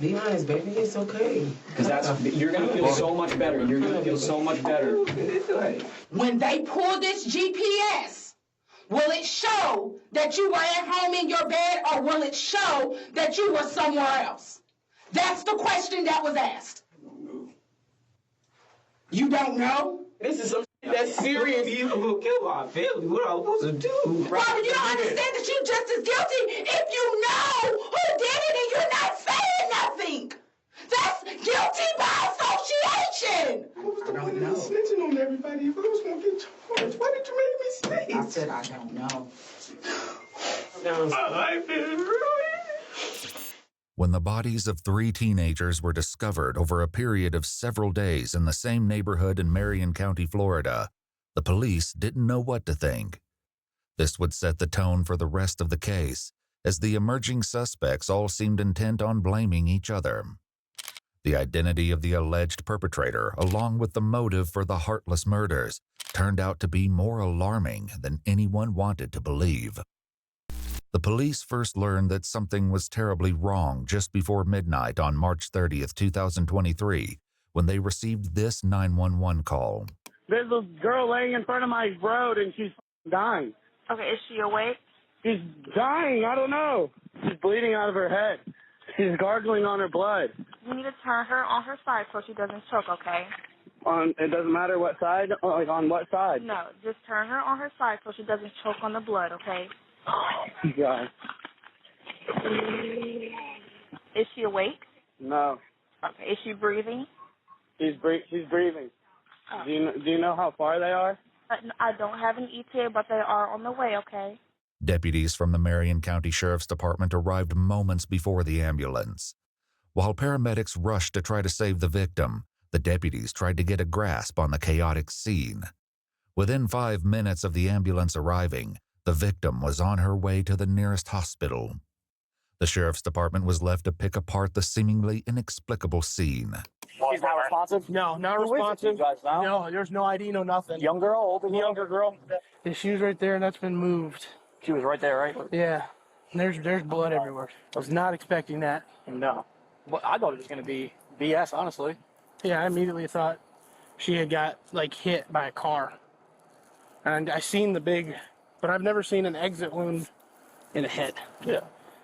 Be honest, baby. It's okay. Because you're gonna feel so much better. You're gonna feel so much better. When they pull this GPS, will it show that you were at home in your bed, or will it show that you were somewhere else? That's the question that was asked. You don't know? This is some shit that's serious. You will kill my family. What am I supposed to do? Robert, you don't understand that you're just as guilty if you know who did it and you're not saying nothing. That's guilty by association. I don't know. Snitching on everybody. If I was going to get charged, why did you make me stay? I said I don't know. My life is ruined. When the bodies of 3 teenagers were discovered over a period of several days in the same neighborhood in Marion County, Florida, the police didn't know what to think. This would set the tone for the rest of the case, as the emerging suspects all seemed intent on blaming each other. The identity of the alleged perpetrator, along with the motive for the heartless murders, turned out to be more alarming than anyone wanted to believe. The police first learned that something was terribly wrong just before midnight on March 30th, 2023, when they received this 911 call. There's a girl laying in front of my road and she's dying. Okay, is she awake? She's dying. I don't know. She's bleeding out of her head. She's gargling on her blood. You need to turn her on her side so she doesn't choke, okay? It doesn't matter what side? Like on what side? No, just turn her on her side so she doesn't choke on the blood, okay? Oh, God. Is she awake? No. Okay, is she breathing? She's breathing. Oh. Do you know how far they are? I don't have an ETA, but they are on the way, okay? Deputies from the Marion County Sheriff's Department arrived moments before the ambulance. While paramedics rushed to try to save the victim, the deputies tried to get a grasp on the chaotic scene. Within 5 minutes of the ambulance arriving, the victim was on her way to the nearest hospital. The Sheriff's Department was left to pick apart the seemingly inexplicable scene. She's not responsive? No, not responsive. You guys know? No, there's no ID, no nothing. Young girl, older girl? Younger girl. The shoe's right there, and that's been moved. She was right there, right? Yeah. And there's blood everywhere. I was not expecting that. No. Well, I thought it was going to be BS, honestly. Yeah, I immediately thought she had got, like, hit by a car. And I seen the big, but I've never seen an exit wound in a head. Yeah.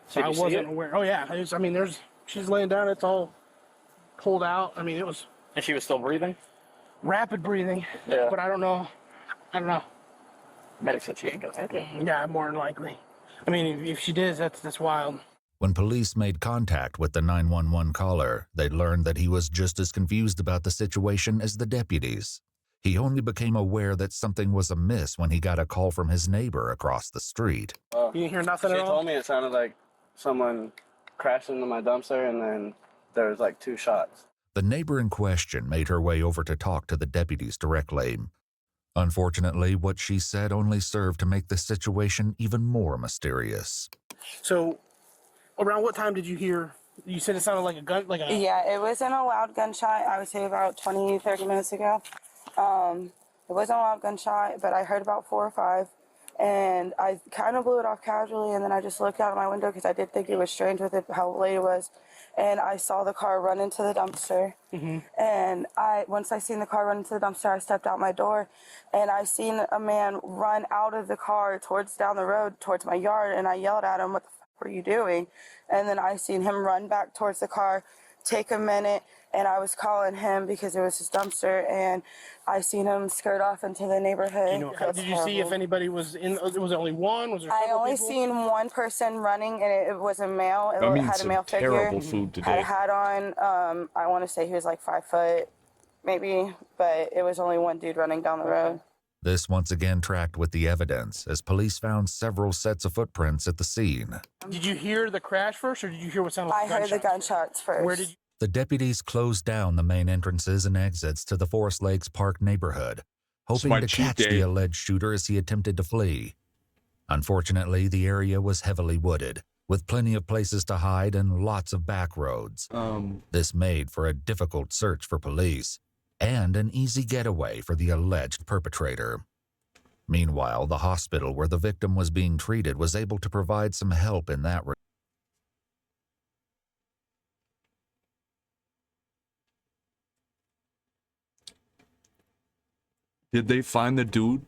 So I wasn't aware. Oh, yeah. She's laying down. It's all pulled out. I mean, it was... And she was still breathing? Rapid breathing. Yeah. But I don't know. Medic said she ain't going to make it. Yeah, more than likely. I mean, if she did, that's wild. When police made contact with the 911 caller, they learned that he was just as confused about the situation as the deputies. He only became aware that something was amiss when he got a call from his neighbor across the street. You didn't hear nothing at all? She told me it sounded like someone crashed into my dumpster and then there was like 2 shots. The neighbor in question made her way over to talk to the deputies directly. Unfortunately, what she said only served to make the situation even more mysterious. So, around what time did you hear? You said it sounded like a gun, Yeah, it wasn't a loud gunshot. I would say about 20, 30 minutes ago. It wasn't a loud gunshot, but I heard about 4 or 5. And I kind of blew it off casually, and then I just looked out of my window because I did think it was strange with it, how late it was. And I saw the car run into the dumpster. Mm-hmm. And once I seen the car run into the dumpster, I stepped out my door, and I seen a man run out of the car down the road towards my yard, and I yelled at him, "What the fuck were you doing?" And then I seen him run back towards the car, take a minute, and I was calling him because it was his dumpster, and I seen him skirt off into the neighborhood. Did you see if anybody was in? Was it only one? Was there I several only people? seen one person running, and it was a male. It I mean, had a some male figure. terrible food Had today. a hat on. I want to say he was like 5 foot, maybe, but it was only one dude running down the road. This once again tracked with the evidence, as police found several sets of footprints at the scene. Did you hear the crash first, or did you hear what sounded like I heard the gunshots first. Where did you? The deputies closed down the main entrances and exits to the Forest Lakes Park neighborhood, hoping to catch the alleged shooter as he attempted to flee. Unfortunately, the area was heavily wooded, with plenty of places to hide and lots of back roads. This made for a difficult search for police, and an easy getaway for the alleged perpetrator. Meanwhile, the hospital where the victim was being treated was able to provide some help in that regard. Did they find the dude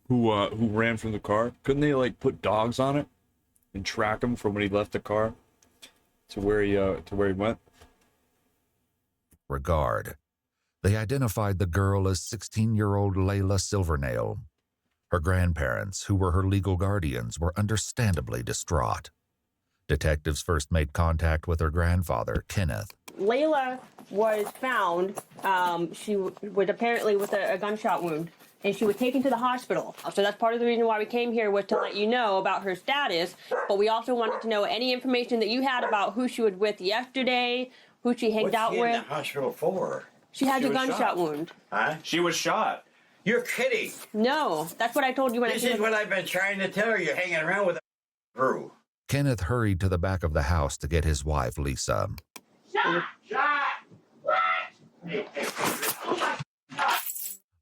who ran from the car? Couldn't they like put dogs on it and track him from when he left the car to where he went? Regard. They identified the girl as 16-year-old Layla Silvernail. Her grandparents, who were her legal guardians, were understandably distraught. Detectives first made contact with her grandfather, Kenneth. Layla was found, she was apparently with a gunshot wound, and she was taken to the hospital. So that's part of the reason why we came here, was to let you know about her status, but we also wanted to know any information that you had about who she was with yesterday, who she hanged out with. What's she in the hospital for? She had a gunshot wound. Huh? She was shot. You're kidding. No, that's what I told you when This is what I've been trying to tell you. You're hanging around with a crew. Kenneth hurried to the back of the house to get his wife, Lisa.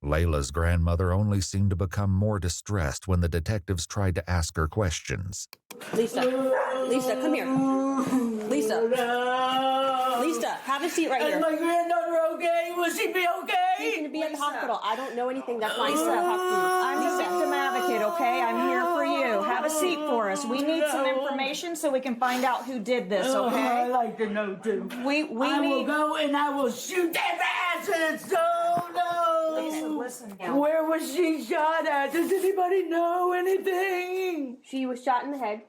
Layla's grandmother only seemed to become more distressed when the detectives tried to ask her questions. Lisa, come here. Lisa, have a seat right here. Is my granddaughter okay? Will she be okay? She's going to be at the hospital. I don't know anything. That's why I Lisa, need to talk to you. I'm the victim advocate, okay? I'm here for you. Have a seat for us. We need some information so we can find out who did this, okay? I'd like to know too. We I will go and I will shoot their asses. Oh no! Listen. Where was she shot at? Does anybody know anything? She was shot in the head.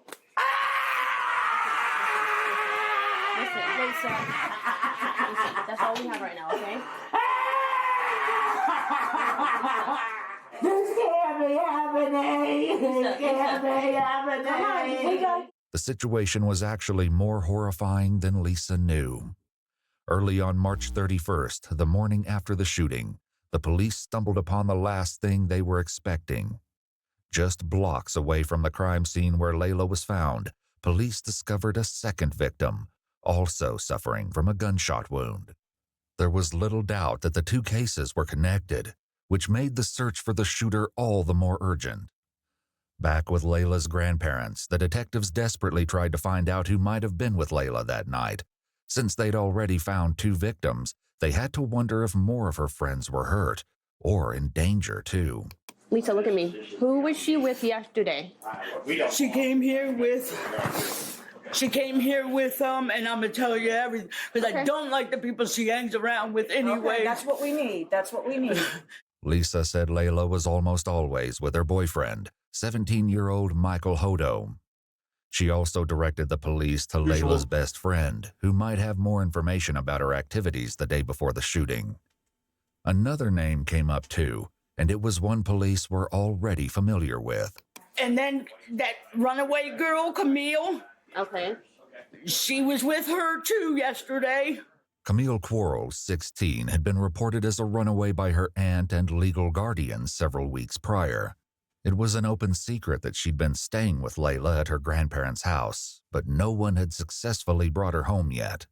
Listen, that's all we have right now, okay? This can't be happening. This can't be happening. The situation was actually more horrifying than Lisa knew. Early on March 31st, the morning after the shooting, the police stumbled upon the last thing they were expecting. Just blocks away from the crime scene where Layla was found, police discovered a second victim, also suffering from a gunshot wound. There was little doubt that the two cases were connected, which made the search for the shooter all the more urgent. Back with Layla's grandparents, the detectives desperately tried to find out who might have been with Layla that night. Since they'd already found two victims, they had to wonder if more of her friends were hurt, or in danger too. Lisa, look at me. Who was she with yesterday? She came here with and I'm gonna tell you everything because I don't like the people she hangs around with anyway. Okay, that's what we need. That's what we need. Lisa said Layla was almost always with her boyfriend, 17-year-old Michael Hodo. She also directed the police to Layla's best friend, who might have more information about her activities the day before the shooting. Another name came up too, and it was one police were already familiar with. And then that runaway girl, Camille. Okay. She was with her too yesterday. Camille Quarles, 16, had been reported as a runaway by her aunt and legal guardians several weeks prior. It was an open secret that she'd been staying with Layla at her grandparents' house, but no one had successfully brought her home yet.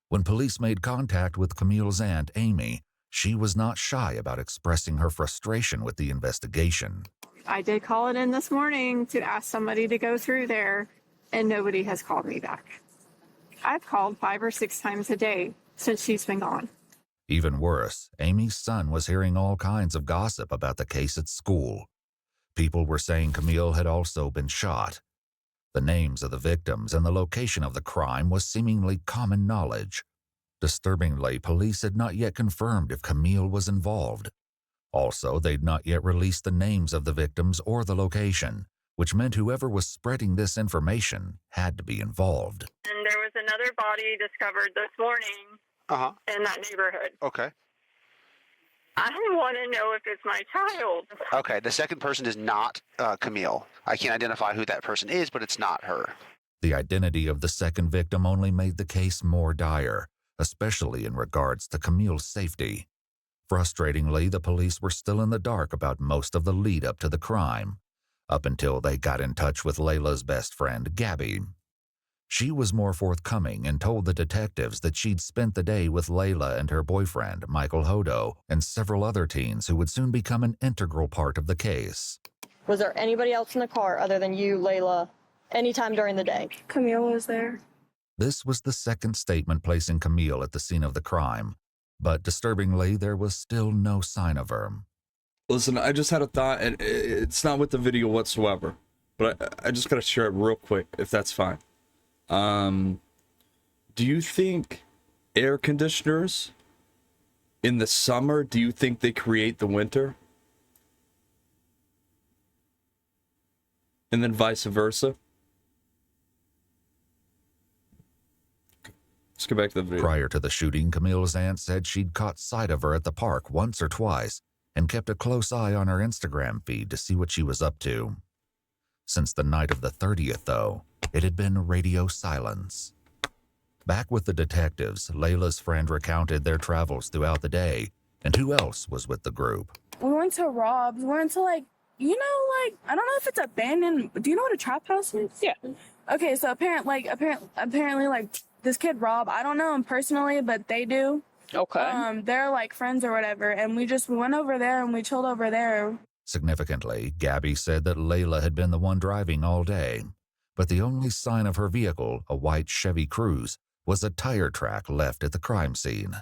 When police made contact with Camille's aunt, Amy, she was not shy about expressing her frustration with the investigation. I did call it in this morning to ask somebody to go through there, and nobody has called me back. I've called 5 or 6 times a day since she's been gone. Even worse, Amy's son was hearing all kinds of gossip about the case at school. People were saying Camille had also been shot. The names of the victims and the location of the crime was seemingly common knowledge. Disturbingly, police had not yet confirmed if Camille was involved. Also, they'd not yet released the names of the victims or the location, which meant whoever was spreading this information had to be involved. And there was another body discovered this morning in that neighborhood. Okay. I want to know if it's my child. Okay, the second person is not Camille. I can't identify who that person is, but it's not her. The identity of the second victim only made the case more dire, especially in regards to Camille's safety. Frustratingly, the police were still in the dark about most of the lead up to the crime, up until they got in touch with Layla's best friend, Gabby. She was more forthcoming and told the detectives that she'd spent the day with Layla and her boyfriend, Michael Hodo, and several other teens who would soon become an integral part of the case. Was there anybody else in the car other than you, Layla, anytime during the day? Camille was there. This was the second statement placing Camille at the scene of the crime. But disturbingly, there was still no sign of her. Listen, I just had a thought, and it's not with the video whatsoever, but I just gotta share it real quick, if that's fine. Do you think air conditioners in the summer, do you think they create the winter? And then vice versa? Let's go back to the video. Prior to the shooting, Camille's aunt said she'd caught sight of her at the park once or twice and kept a close eye on her Instagram feed to see what she was up to. Since the night of the 30th, though, it had been radio silence. Back with the detectives, Layla's friend recounted their travels throughout the day and who else was with the group. We went to Rob's. We went to, like, you know, like, I don't know if it's abandoned. Do you know what a trap house is? Yeah. Okay, so apparently, like, this kid Rob, I don't know him personally, but they do. Okay. They're like friends or whatever, and we went over there and we chilled over there. Significantly, Gabby said that Layla had been the one driving all day, but the only sign of her vehicle, a white Chevy Cruze, was a tire track left at the crime scene.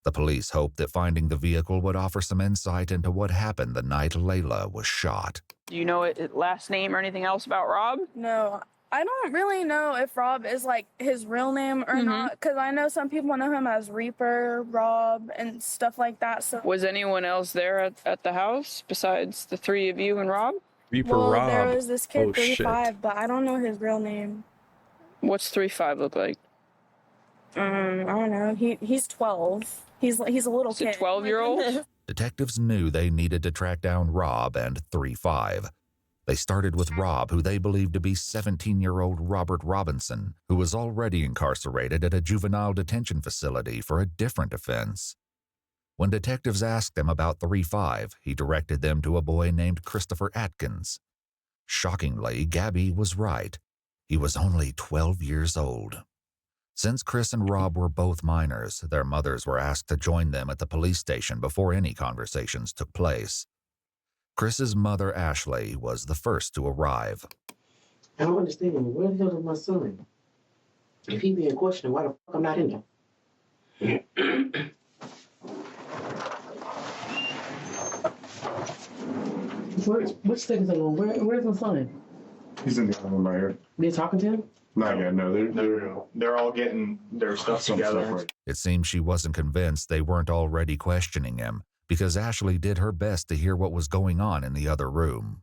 The police hoped that finding the vehicle would offer some insight into what happened the night Layla was shot. Do you know his last name or anything else about Rob? No, I don't really know if Rob is like his real name or not, because I know some people know him as Reaper, Rob, and stuff like that. So Was anyone else there at the house besides the three of you and Rob? Reaper Rob. There was this kid, Oh, shit. 35, but I don't know his real name. What's 35 look like? I don't know. He's 12. He's a little kid. Is it 12-year-old? Detectives knew they needed to track down Rob and 35. They started with Rob, who they believed to be 17-year-old Robert Robinson, who was already incarcerated at a juvenile detention facility for a different offense. When detectives asked him about 35, he directed them to a boy named Christopher Atkins. Shockingly, Gabby was right. He was only 12 years old. Since Chris and Rob were both minors, their mothers were asked to join them at the police station before any conversations took place. Chris's mother, Ashley, was the first to arrive. I don't understand. Where the hell is my son? If he being questioned, why the fuck I'm not in there? Which stick is it on? Where's my son? He's in the other room right here. They're talking to him? Not yet. No, they're all getting their stuff together. It seemed she wasn't convinced they weren't already questioning him, because Ashley did her best to hear what was going on in the other room.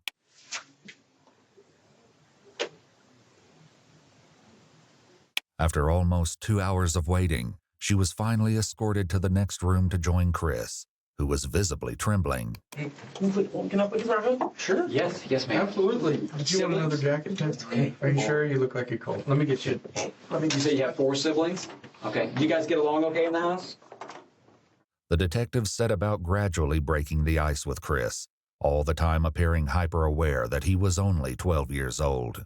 After almost 2 hours of waiting, she was finally escorted to the next room to join Chris, who was visibly trembling. Can I put this right here? Sure. Yes, ma'am. Absolutely. Did you want another jacket? That's okay. Are you sure? You look like you're cold. Let me get you. You say you have 4 siblings? Okay. You guys get along okay in the house? The detectives set about gradually breaking the ice with Chris, all the time appearing hyper-aware that he was only 12 years old.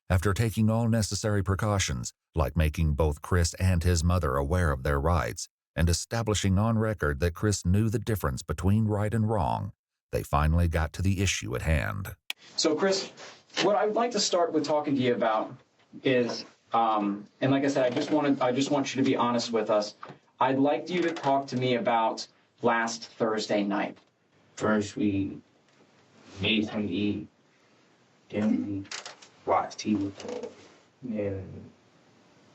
After taking all necessary precautions, like making both Chris and his mother aware of their rights, and establishing on record that Chris knew the difference between right and wrong, they finally got to the issue at hand. So, Chris, what I'd like to start with talking to you about is, and like I said, I just want you to be honest with us. I'd like you to talk to me about last Thursday night. First, we made something to eat. Then we watched TV. And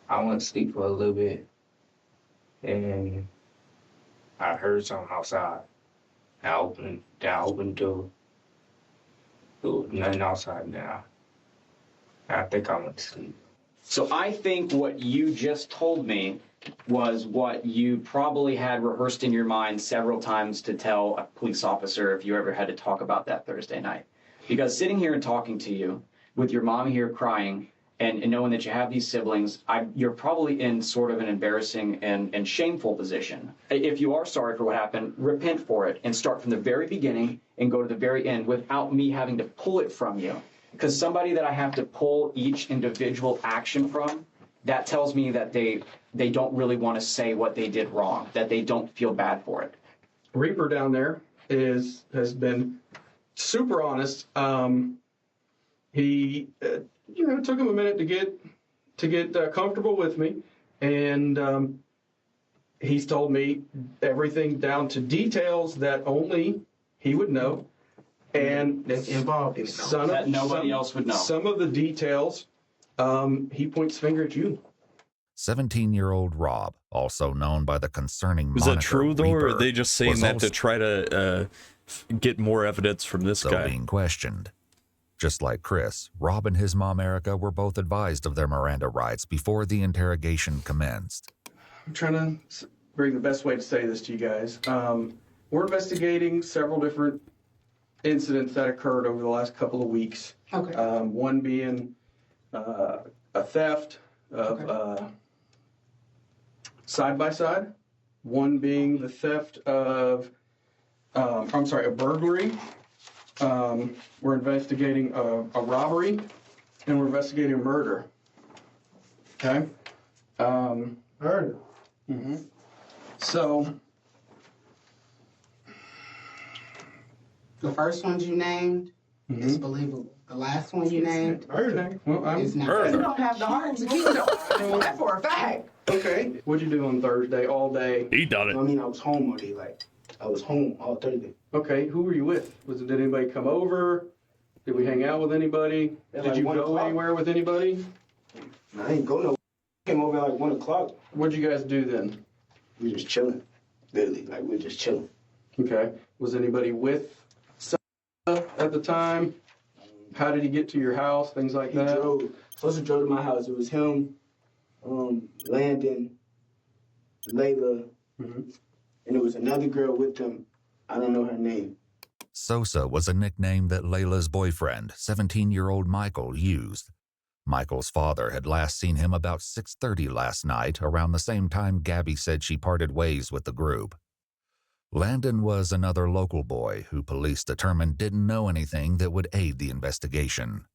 I went to sleep for a little bit. And I heard something outside. I opened the door. There was nothing outside now. I think I went to sleep. So I think what you just told me was what you probably had rehearsed in your mind several times to tell a police officer if you ever had to talk about that Thursday night. Because sitting here and talking to you with your mom here crying and knowing that you have these siblings, you're probably in sort of an embarrassing and shameful position. If you are sorry for what happened, repent for it and start from the very beginning and go to the very end without me having to pull it from you. Because somebody that I have to pull each individual action from, that tells me that they don't really want to say what they did wrong, that they don't feel bad for it. Reaper down there has been super honest. He, it took him a minute to get comfortable with me, and he's told me everything down to details that only he would know. And that's involved in it. That nobody else would know. Some of the details, he points finger at you. 17-year-old Rob, also known by the concerning Is moniker that true, though, or Reaper, are they just saying was that also to try to get more evidence from this guy? being questioned. Just like Chris, Rob and his mom Erica were both advised of their Miranda rights before the interrogation commenced. I'm trying to bring the best way to say this to you guys. We're investigating several different incidents that occurred over the last couple of weeks. Okay. One being a theft of side-by-side. One being the theft of, a burglary. We're investigating a robbery, and we're investigating a murder. Okay? Murder. Mm-hmm. So, The first ones you named is believable. The last one you named is not. You don't have the heart to keep it. That's for a fact. Okay. What'd you do on Thursday all day? He done it. I mean, I was home all day. Like, I was home all Thursday. Okay. Who were you with? Did anybody come over? Did we hang out with anybody? At Did like you 1 go o'clock. anywhere with anybody? I ain't go nowhere. Came over at like 1 o'clock. What'd you guys do then? We just chilling. Literally, like, we just chilling. Okay. Was anybody with at the time? How did he get to your house? Things like that? Supposed to drove to my house. It was him, Landon, Layla, and there was another girl with them. I don't know her name. Sosa was a nickname that Layla's boyfriend, 17-year-old Michael, used. Michael's father had last seen him about 6:30 last night, around the same time Gabby said she parted ways with the group. Landon was another local boy who police determined didn't know anything that would aid the investigation.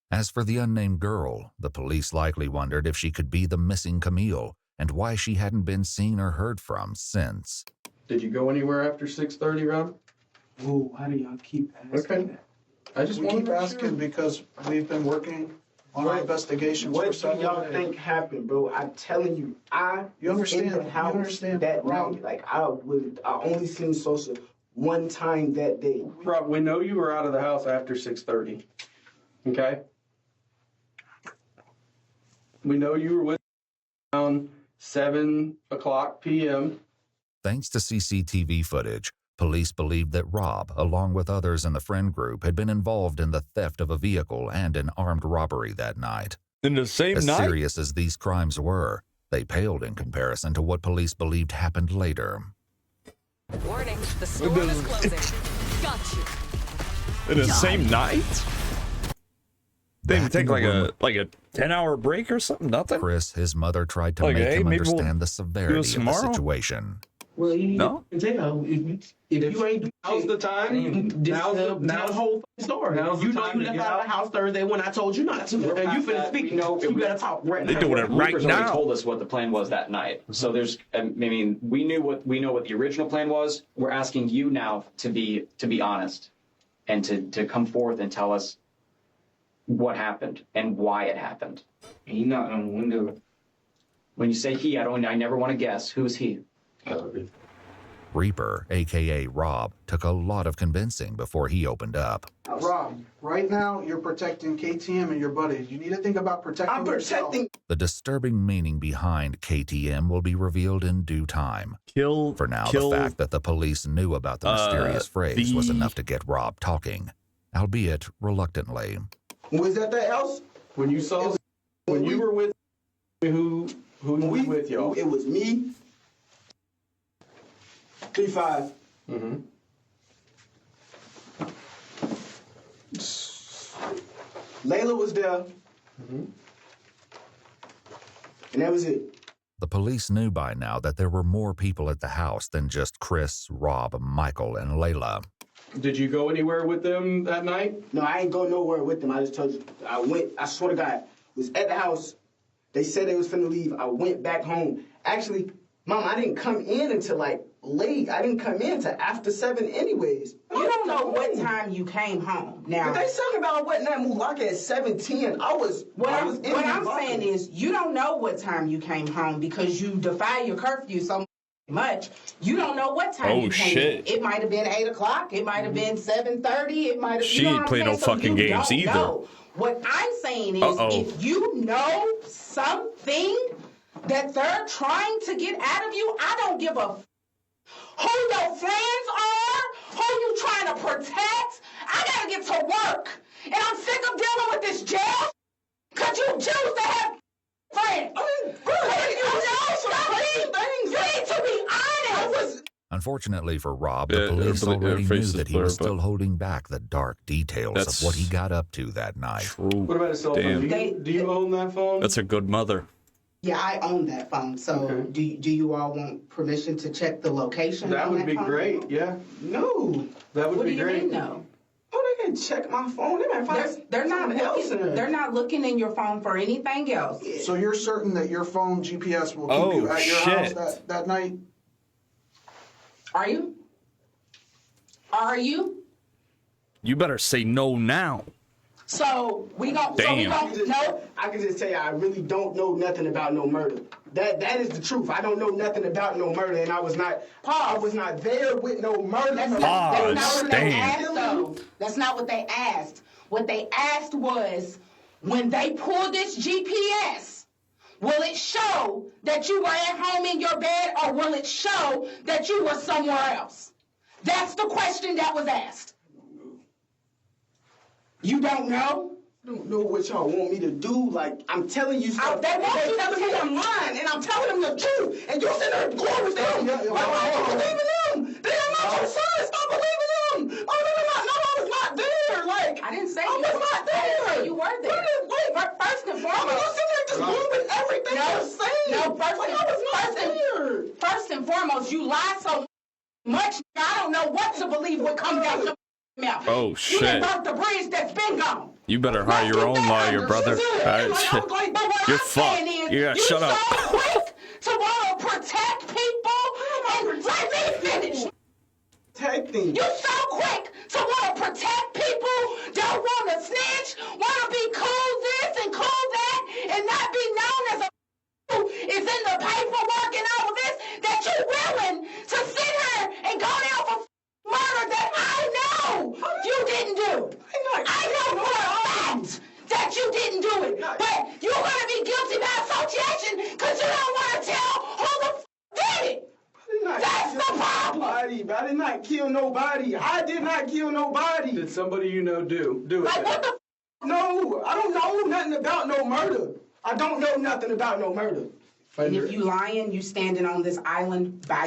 As for the unnamed girl, the police likely wondered if she could be the missing Camille and why she hadn't been seen or heard from since. Did you go anywhere after 6:30, Rob? Whoa, why do y'all keep asking that? I just We want keep asking because we've been working on our investigations What for do several y'all days. think happened, bro? I'm telling you, You understand? in the house You understand? that Rob. night. Like, I only seen Sosa one time that day. Rob, we know you were out of the house after 6:30. Okay? We know you were with around 7 o'clock p.m. Thanks to CCTV footage, police believed that Rob, along with others in the friend group, had been involved in the theft of a vehicle and an armed robbery that night. In the same As night? serious as these crimes were, they paled in comparison to what police believed happened later. Warning, the store is closing. Got you. In the same night? They didn't take like a 10-hour break or something? Nothing? Chris, his mother, tried to Like, make hey, him maybe we'll understand the do severity this of the tomorrow? situation. Well, No? if you ain't Now's the time. now's the whole story. now's the You know time you to left get out of the house Thursday when I told you not to. And you finna speak. You better talk right now. They doing it right Reaper's already now. told us what the plan was that night. So there's, I mean, we know what the original plan was. We're asking you now to be honest and to come forth and tell us what happened and why it happened. He knocked on the window. When you say he, I never want to guess. Who's he? Reaper, a.k.a. Rob, took a lot of convincing before he opened up. Rob, right now you're protecting KTM and your buddies. You need to think about protecting I'm yourself. protecting. The disturbing meaning behind KTM will be revealed in due time. For now, the fact that the police knew about the mysterious phrase was enough to get Rob talking, albeit reluctantly. Was that the else? When you saw, when you were with, who was with y'all? It was me. 3-5. Mm-hmm. Layla was there. And that was it. The police knew by now that there were more people at the house than just Chris, Rob, Michael, and Layla. Did you go anywhere with them that night? No, I ain't go nowhere with them. I just told you. I went, I swear to God, was at the house. They said they was finna leave. I went back home. Actually, Mom, I didn't come in until like late. I didn't come in till after 7 anyways. You don't know what time you came home. Now, but they said about what night Mulaka at 7:10. What I'm saying is, you don't know what time you came home because you defy your curfew so much. You don't know what time you came in. It might have been 8 o'clock. It might have been 7:30. It might have. She ain't play no fucking games either. Know. What I'm saying is, if you know something that they're trying to get out of you, I don't give a who your friends are, who you trying to protect. I gotta get to work, and I'm sick of dealing with this jail. Cause you choose to have friends. You need to be honest. Unfortunately for Rob, the police already knew that he was still holding back the dark details of what he got up to that night. What about a cell phone? Do you own that phone? That's a good mother. Yeah, I own that phone. So do you all want permission to check the location? That would be great. Yeah. No. That would be great. What do you mean no? Oh, they can check my phone. They might find they're not looking in your phone for anything else. So you're certain that your phone GPS will keep you at your house that night? Are you? Are you? You better say no now. So we don't. Damn. No. I can just tell you, I really don't know nothing about no murder. That is the truth. I don't know nothing about no murder, and I was not there with no murder. That's not what they asked, though. That's not what they asked. What they asked was, when they pull this GPS, will it show that you were at home in your bed, or will it show that you were somewhere else? That's the question that was asked. You don't know? I don't know what y'all want me to do. Like, I'm telling you stuff. They telling me I'm lying, and I'm telling them the truth. And you sitting there going with them. Why are you believing them? They are not your son. Stop believing them. Oh, no, I was not there. Like, I didn't say I was not there. You were there. Wait, first and foremost. You sitting there just moving everything you're saying. No, first and foremost, you lie so much, I don't know what to believe what comes out your mouth. Oh, You shit. done burnt the bridge that's been gone. You better hire your own lawyer, brother. You're fucked. Yeah, shut up. You're so quick to want to protect people, and let me finish. Protecting. You're so quick to want to protect people, don't want to snitch, want to be cool this and cool that, and not be known as a is in the paperwork and all of this, that you're willing to sit here and go down for murder that I know you didn't do. I know for a fact that you didn't do it. But you're going to be guilty by association because you don't want to tell who the did it. That's the problem. I did not kill nobody. I did not kill nobody. Did somebody you know do it? Like, what the No, I don't know nothing about no murder. I don't know nothing about no murder. And if you lying, you standing on this island by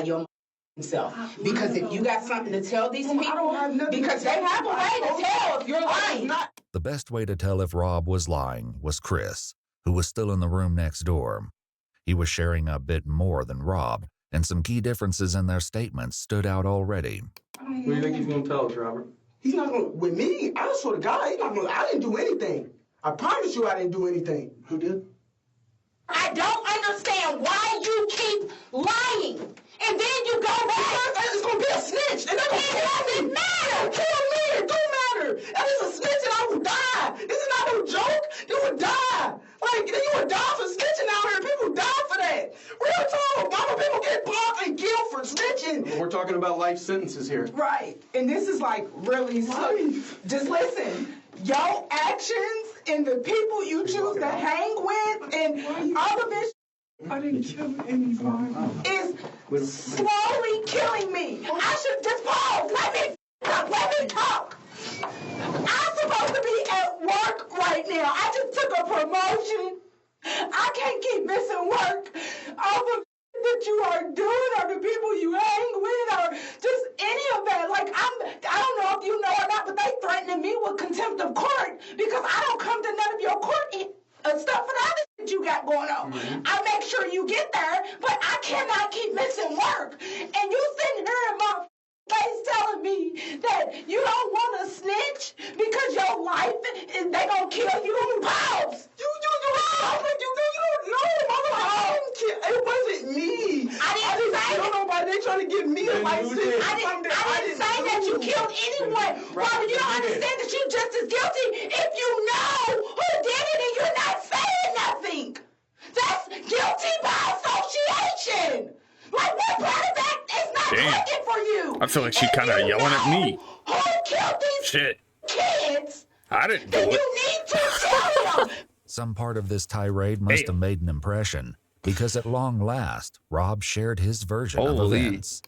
yourself. Because if you got something to tell these people, because they have a way to tell if you're lying. The best way to tell if Rob was lying was Chris, who was still in the room next door. He was sharing a bit more than Rob, and some key differences in their statements stood out already. What do you think he's going to tell us, Robert? He's not going to, with me, I swear to God, he's not going to, I didn't do anything. I promise you I didn't do anything. Who did? I don't understand why you keep lying. And then you go back. It's going to be a snitch. And that doesn't matter. Kill me. It don't matter. That is a snitch and I will die. This is not no joke. You would die. Like, you would die for snitching out here. People die for that. Real talk. Mama, people get blocked and killed for snitching. Well, we're talking about life sentences here. Right. And this is like really just listen. Your actions and the people you choose to hang with and all of this I didn't kill anybody. Is slowly killing me. I should just pause. Let me talk. I'm supposed to be at work right now. I just took a promotion. I can't keep missing work over that you are doing or the people you hang with or just any of that. Like, I don't know if you know or not, but they threatening me with contempt of court because I don't come to none of your court stuff for the other shit you got going on. I make sure you get there, but I cannot keep missing work. And you sitting here in my face telling me that you don't want to snitch because your life is they gonna kill you. Pause. You don't know. It wasn't me. I didn't say kill nobody. They trying to get me saying that you killed anyone. Robert, you don't understand that you're just as guilty if you know who did it and you're not saying nothing. That's guilty by association. Like, what part of that is not clicking for you? I feel like she's kind of yelling at me. Who killed these kids? I didn't do You it. need to tell him. Some part of this tirade must have made an impression, because at long last, Rob shared his version of events.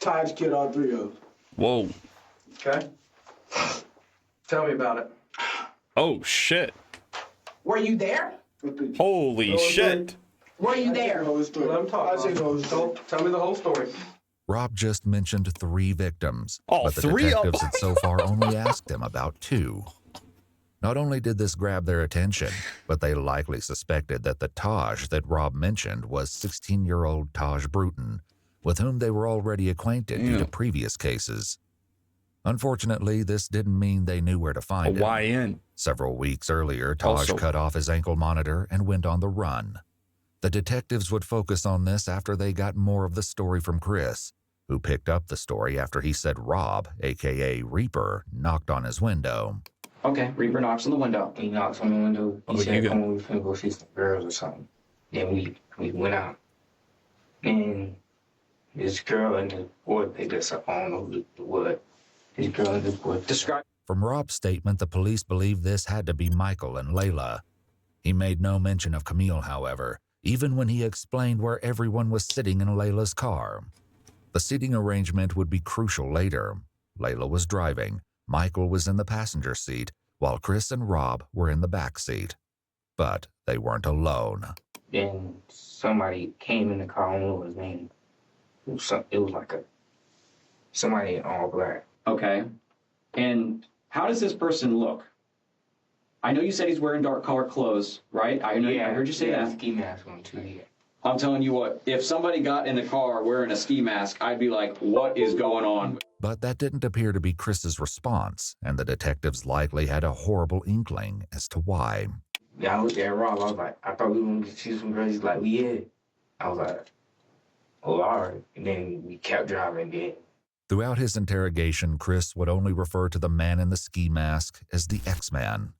Taj killed all three of them. Whoa. Okay. Tell me about it. Oh, shit. Were you there? Holy shit. Were you there? Let him talk. Tell me the whole story. Rob just mentioned 3 victims, Oh, but the 3 of detectives had so far only asked him about 2. Not only did this grab their attention, but they likely suspected that the Taj that Rob mentioned was 16-year-old Taj Bruton, with whom they were already acquainted due to previous cases. Unfortunately, this didn't mean they knew where to find him. YN. Several weeks earlier, Taj cut off his ankle monitor and went on the run. The detectives would focus on this after they got more of the story from Chris, who picked up the story after he said Rob, a.k.a. Reaper, knocked on his window. Okay, Reaper knocks on the window. He knocks on the window. He said, come on, we finna go see some girls or something. Then we went out. And this girl and the boy picked us up. I don't know what. This girl and the boy. Describe. From Rob's statement, the police believed this had to be Michael and Layla. He made no mention of Camille, however, even when he explained where everyone was sitting in Layla's car. The seating arrangement would be crucial later. Layla was driving, Michael was in the passenger seat, while Chris and Rob were in the back seat. But they weren't alone. Then somebody came in the car, I don't know what his name. It was like somebody in all black. Okay. And how does this person look? I know you said he's wearing dark colored clothes, right? I heard you say that. Ski mask on too, yeah. I'm telling you what, if somebody got in the car wearing a ski mask, I'd be like, what is going on? But that didn't appear to be Chris's response, and the detectives likely had a horrible inkling as to why. Yeah, I looked at Rob, I was like, I thought we were going to see some girls. He's like, yeah. I was like, oh, all right. And then we kept driving again. Throughout his interrogation, Chris would only refer to the man in the ski mask as the X-Man.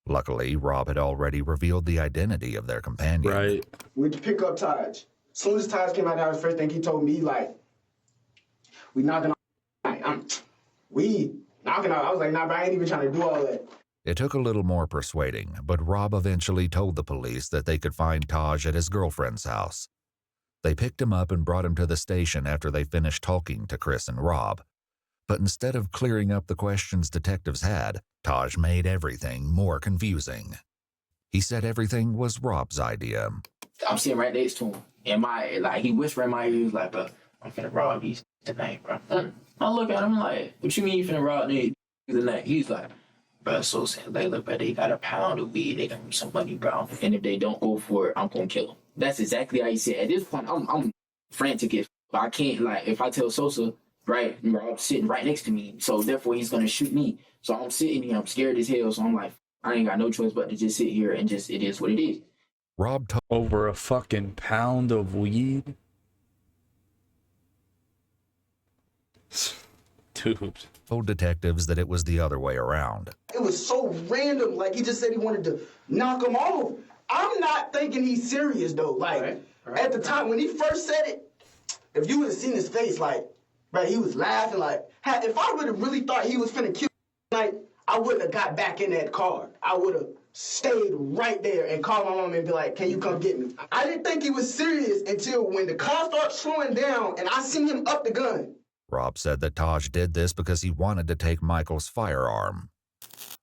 Luckily, Rob had already revealed the identity of their companion. We went to pick up Taj. As soon as Taj came out, that was the first thing he told me, like, we knocking on. We knocking on. I was like, nah, but I ain't even trying to do all that. It took a little more persuading, but Rob eventually told the police that they could find Taj at his girlfriend's house. They picked him up and brought him to the station after they finished talking to Chris and Rob. But instead of clearing up the questions detectives had, Taj made everything more confusing. He said everything was Rob's idea. I'm sitting right next to him. And he whispered in my ear, he was like, bro, I'm finna rob these tonight, bro. I look at him like, what you mean you finna rob these tonight? He's like, bro, so saying, Layla, bro, they got a pound of weed, they got me some money, bro. And if they don't go for it, I'm gonna kill them. That's exactly how he said. At this point, I'm frantic, but I can't, if I tell Sosa, right, Rob's sitting right next to me, so therefore he's gonna shoot me. So I'm sitting here, I'm scared as hell, so I'm like, I ain't got no choice but to just sit here and just, it is what it is. Rob told over a fucking pound of weed? Dude. Told detectives that it was the other way around. It was so random. Like, he just said he wanted to knock him off. I'm not thinking he's serious, though. At the time, when he first said it, if you would have seen his face, he was laughing. If I would have really thought he was finna kill I wouldn't have got back in that car. I would have stayed right there and called my mom and be like, can you come get me? I didn't think he was serious until when the car started slowing down and I seen him up the gun. Rob said that Taj did this because he wanted to take Michael's firearm.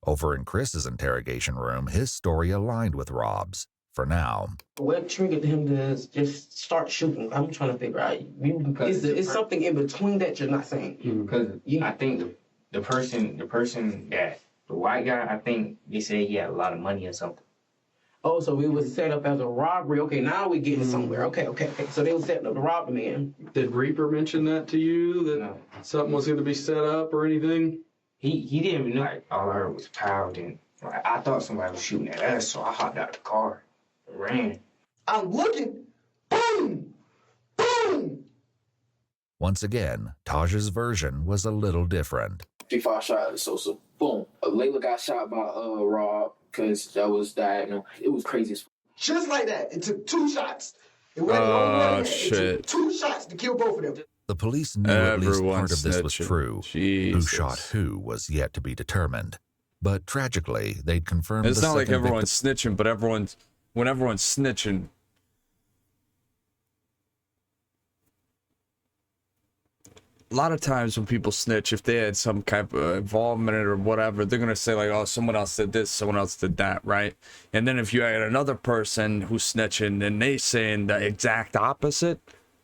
Over in Chris's interrogation room, his story aligned with Rob's, for now. What triggered him to just start shooting? I'm trying to figure out. Is something in between that you're not saying? Because I think the person that, the white guy, I think they said he had a lot of money or something. Oh, so it was set up as a robbery. Okay, now we're getting somewhere. Okay. So they were setting up to rob the man. Did Reaper mention that to you, that something was going to be set up or anything? He didn't even know. All I heard was pow, and I thought somebody was shooting at us, so I hopped out the car and ran. I'm looking. Boom! Boom! Once again, Taj's version was a little different. 3-5 shot at Sosa. Boom. Layla got shot by Rob because that was diagonal. It was crazy as fuck. Just like that. It took 2 shots. It went over shit. It took 2 shots to kill both of them. The police knew at least Everyone's part of this was snitching. true. Jesus. Who shot who was yet to be determined. But tragically, they'd confirmed It's the not like second everyone's snitching, but when everyone's snitching, a lot of times when people snitch, if they had some kind of involvement in it or whatever, they're going to say like, oh, someone else did this, someone else did that, right? And then if you had another person who's snitching and they saying the exact opposite,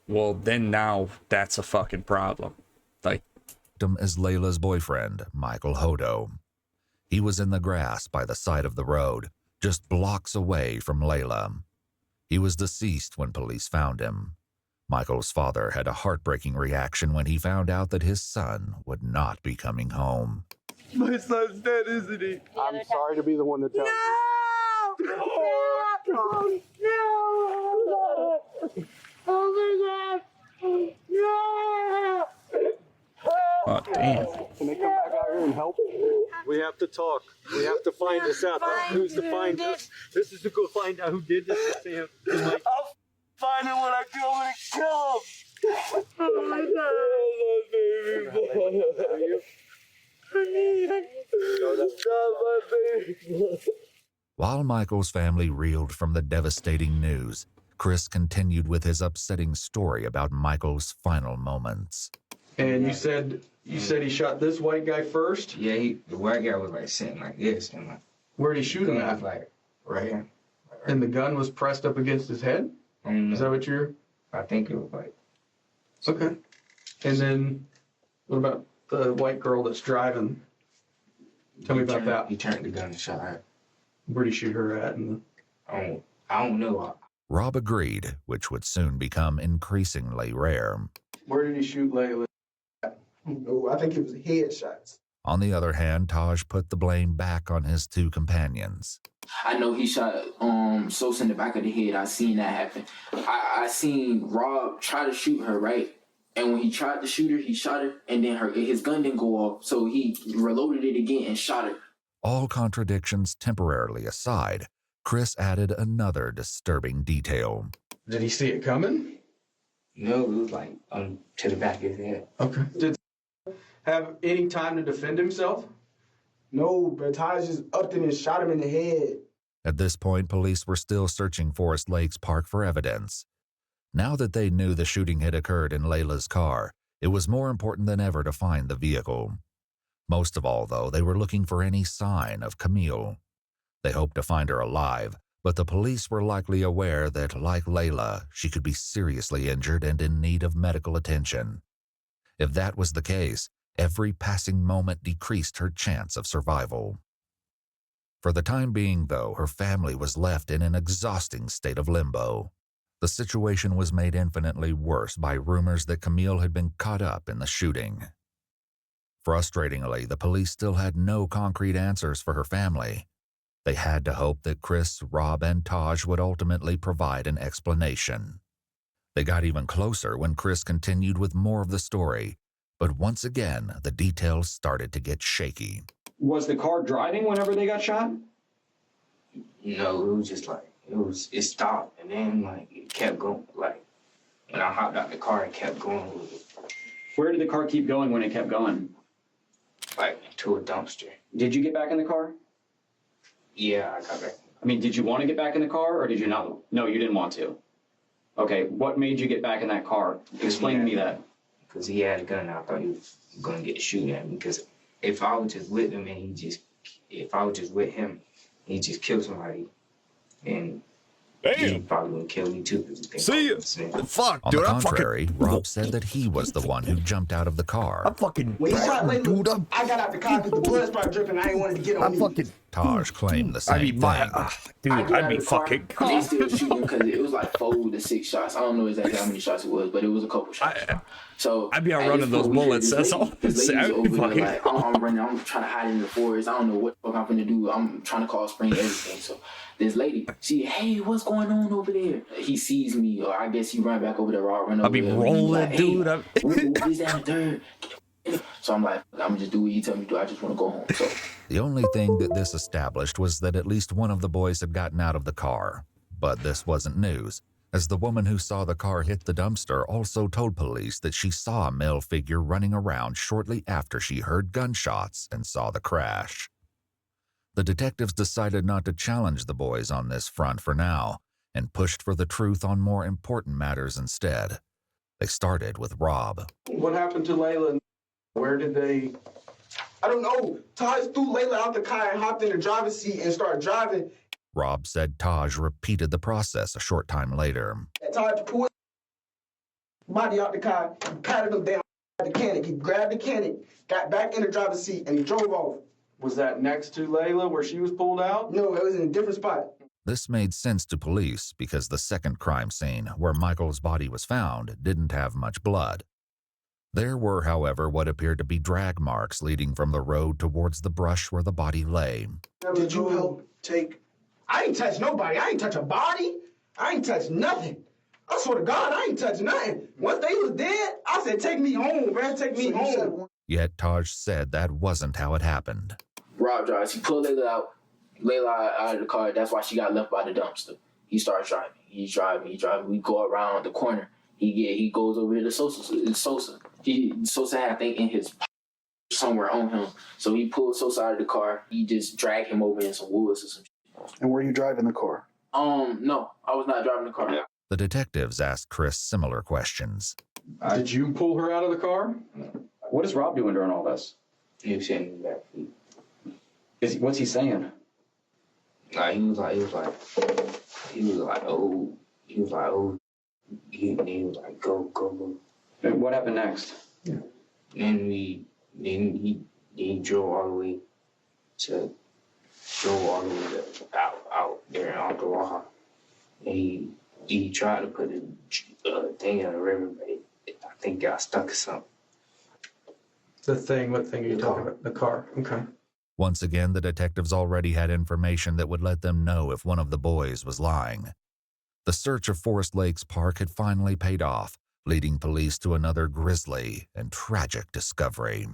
well, then now that's a fucking problem. Like, victim is Layla's boyfriend, Michael Hodo. He was in the grass by the side of the road, just blocks away from Layla. He was deceased when police found him. Michael's father had a heartbreaking reaction when he found out that his son would not be coming home. My son's dead, isn't he? I'm sorry to be the one to tell you. No! No! Oh my God! No! oh, damn. Can they come back out here and help? We have to talk. We have to find this out. Who's to find this? This is to go find out who did this to Sam. I'll find him when I kill him and kill him. Oh my God. While Michael's family reeled from the devastating news, Chris continued with his upsetting story about Michael's final moments. And you said he shot this white guy first? Yeah, the white guy was like sitting like this. And like, where'd he shoot him at? Like, right here. And the gun was pressed up against his head? Is that what you're... I think it was like... Okay. And then, what about the white girl that's driving? Tell me about that. He turned the gun and shot her. Where'd he shoot her at? I don't know. Rob agreed, which would soon become increasingly rare. Where did he shoot Layla? No, I think it was headshots. On the other hand, Taj put the blame back on his 2 companions. I know he shot Sosa in the back of the head. I seen that happen. I seen Rob try to shoot her, right? And when he tried to shoot her, he shot her, and then his gun didn't go off, so he reloaded it again and shot her. All contradictions temporarily aside, Chris added another disturbing detail. Did he see it coming? No, it was like to the back of his head. Okay. Did he have any time to defend himself? No, but Taj just upped it and shot him in the head. At this point, police were still searching Forest Lakes Park for evidence. Now that they knew the shooting had occurred in Layla's car, it was more important than ever to find the vehicle. Most of all, though, they were looking for any sign of Camille. They hoped to find her alive, but the police were likely aware that, like Layla, she could be seriously injured and in need of medical attention. If that was the case, every passing moment decreased her chance of survival. For the time being, though, her family was left in an exhausting state of limbo. The situation was made infinitely worse by rumors that Camille had been caught up in the shooting. Frustratingly, the police still had no concrete answers for her family. They had to hope that Chris, Rob, and Taj would ultimately provide an explanation. They got even closer when Chris continued with more of the story, but once again, the details started to get shaky. Was the car driving whenever they got shot? No, it was just like, it stopped, and then like it kept going. Like when I hopped out the car, it kept going. Where did the car keep going when it kept going? Like to a dumpster. Did you get back in the car? Yeah, I got back. I mean, did you want to get back in the car, or did you not? No, you didn't want to. Okay, what made you get back in that car? Explain to me that. Because he had a gun, I thought he was going to get shooting at me. Because if I was just with him and if I was just with him, he just killed somebody. And he probably would kill me too. See you. Fuck, On dude. the I'm contrary, fucking. Rob said that he was the one who jumped out of the car. I'm fucking. When he shot Layla, Dude, I got out the car because the blood started dripping. I ain't wanted to get on me. Taj claimed the same thing. I'd be fucking. They still shooting because it was like 4 to 6 shots. I don't know exactly how many shots it was, but it was a couple shots. So I'd be out running those bullets. That's all. This lady's I'd be over there fucking. like, I'm running. I'm trying to hide in the forest. I don't know what the fuck I'm gonna do. I'm trying to call spring everything. So this lady, hey, what's going on over there? He sees me, or I guess he run back over there. I'll run over I'd be there. rolling, Like, dude. What is that third? So I'm like, I'm gonna just do what you tell me to do. I just want to go home. So The only thing that this established was that at least one of the boys had gotten out of the car. But this wasn't news, as the woman who saw the car hit the dumpster also told police that she saw a male figure running around shortly after she heard gunshots and saw the crash. The detectives decided not to challenge the boys on this front for now and pushed for the truth on more important matters instead. They started with Rob. What happened to Layla? Where did they... I don't know. Taj threw Layla out the car and hopped in the driver's seat and started driving. Rob said Taj repeated the process a short time later. Taj pulled body out the car, he patted him down at the mechanic. He grabbed the mechanic, got back in the driver's seat, and he drove off. Was that next to Layla where she was pulled out? No, it was in a different spot. This made sense to police because the second crime scene, where Michael's body was found, didn't have much blood. There were, however, what appeared to be drag marks leading from the road towards the brush where the body lay. Did you help take... I ain't touch nobody. I ain't touch a body. I ain't touch nothing. I swear to God, I ain't touch nothing. Once they was dead, I said, take me home, man. Take me home. Yet Taj said that wasn't how it happened. Rob drives. He pulled Layla out of the car. That's why she got left by the dumpster. He starts driving. He's driving. We go around the corner. He goes over to Sosa. Sosa had, I think, in his somewhere on him. So he pulled Sosa out of the car. He just dragged him over in some woods or some shit. And were you driving the car? No, I was not driving the car. The detectives asked Chris similar questions. Did you pull her out of the car? What is Rob doing during all this? He was sitting in the back seat. What's he saying? He was like, oh, he was like, go. And what happened next? Yeah. Then he drove all the way out there in Ottawa. And he tried to put a thing in the river, but I think got stuck or something. What thing are you talking about? The car. Okay. Once again, the detectives already had information that would let them know if one of the boys was lying. The search of Forest Lakes Park had finally paid off, leading police to another grisly and tragic discovery.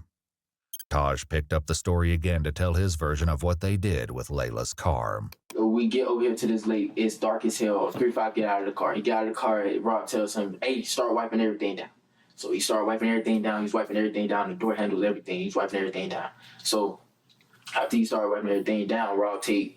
Taj picked up the story again to tell his version of what they did with Layla's car. We get over here to this lake. It's dark as hell. 3-5 get out of the car. He got out of the car. Rob tells him, hey, start wiping everything down. So he started wiping everything down. He's wiping everything down. The door handles, everything. He's wiping everything down. So after he started wiping everything down, Rob takes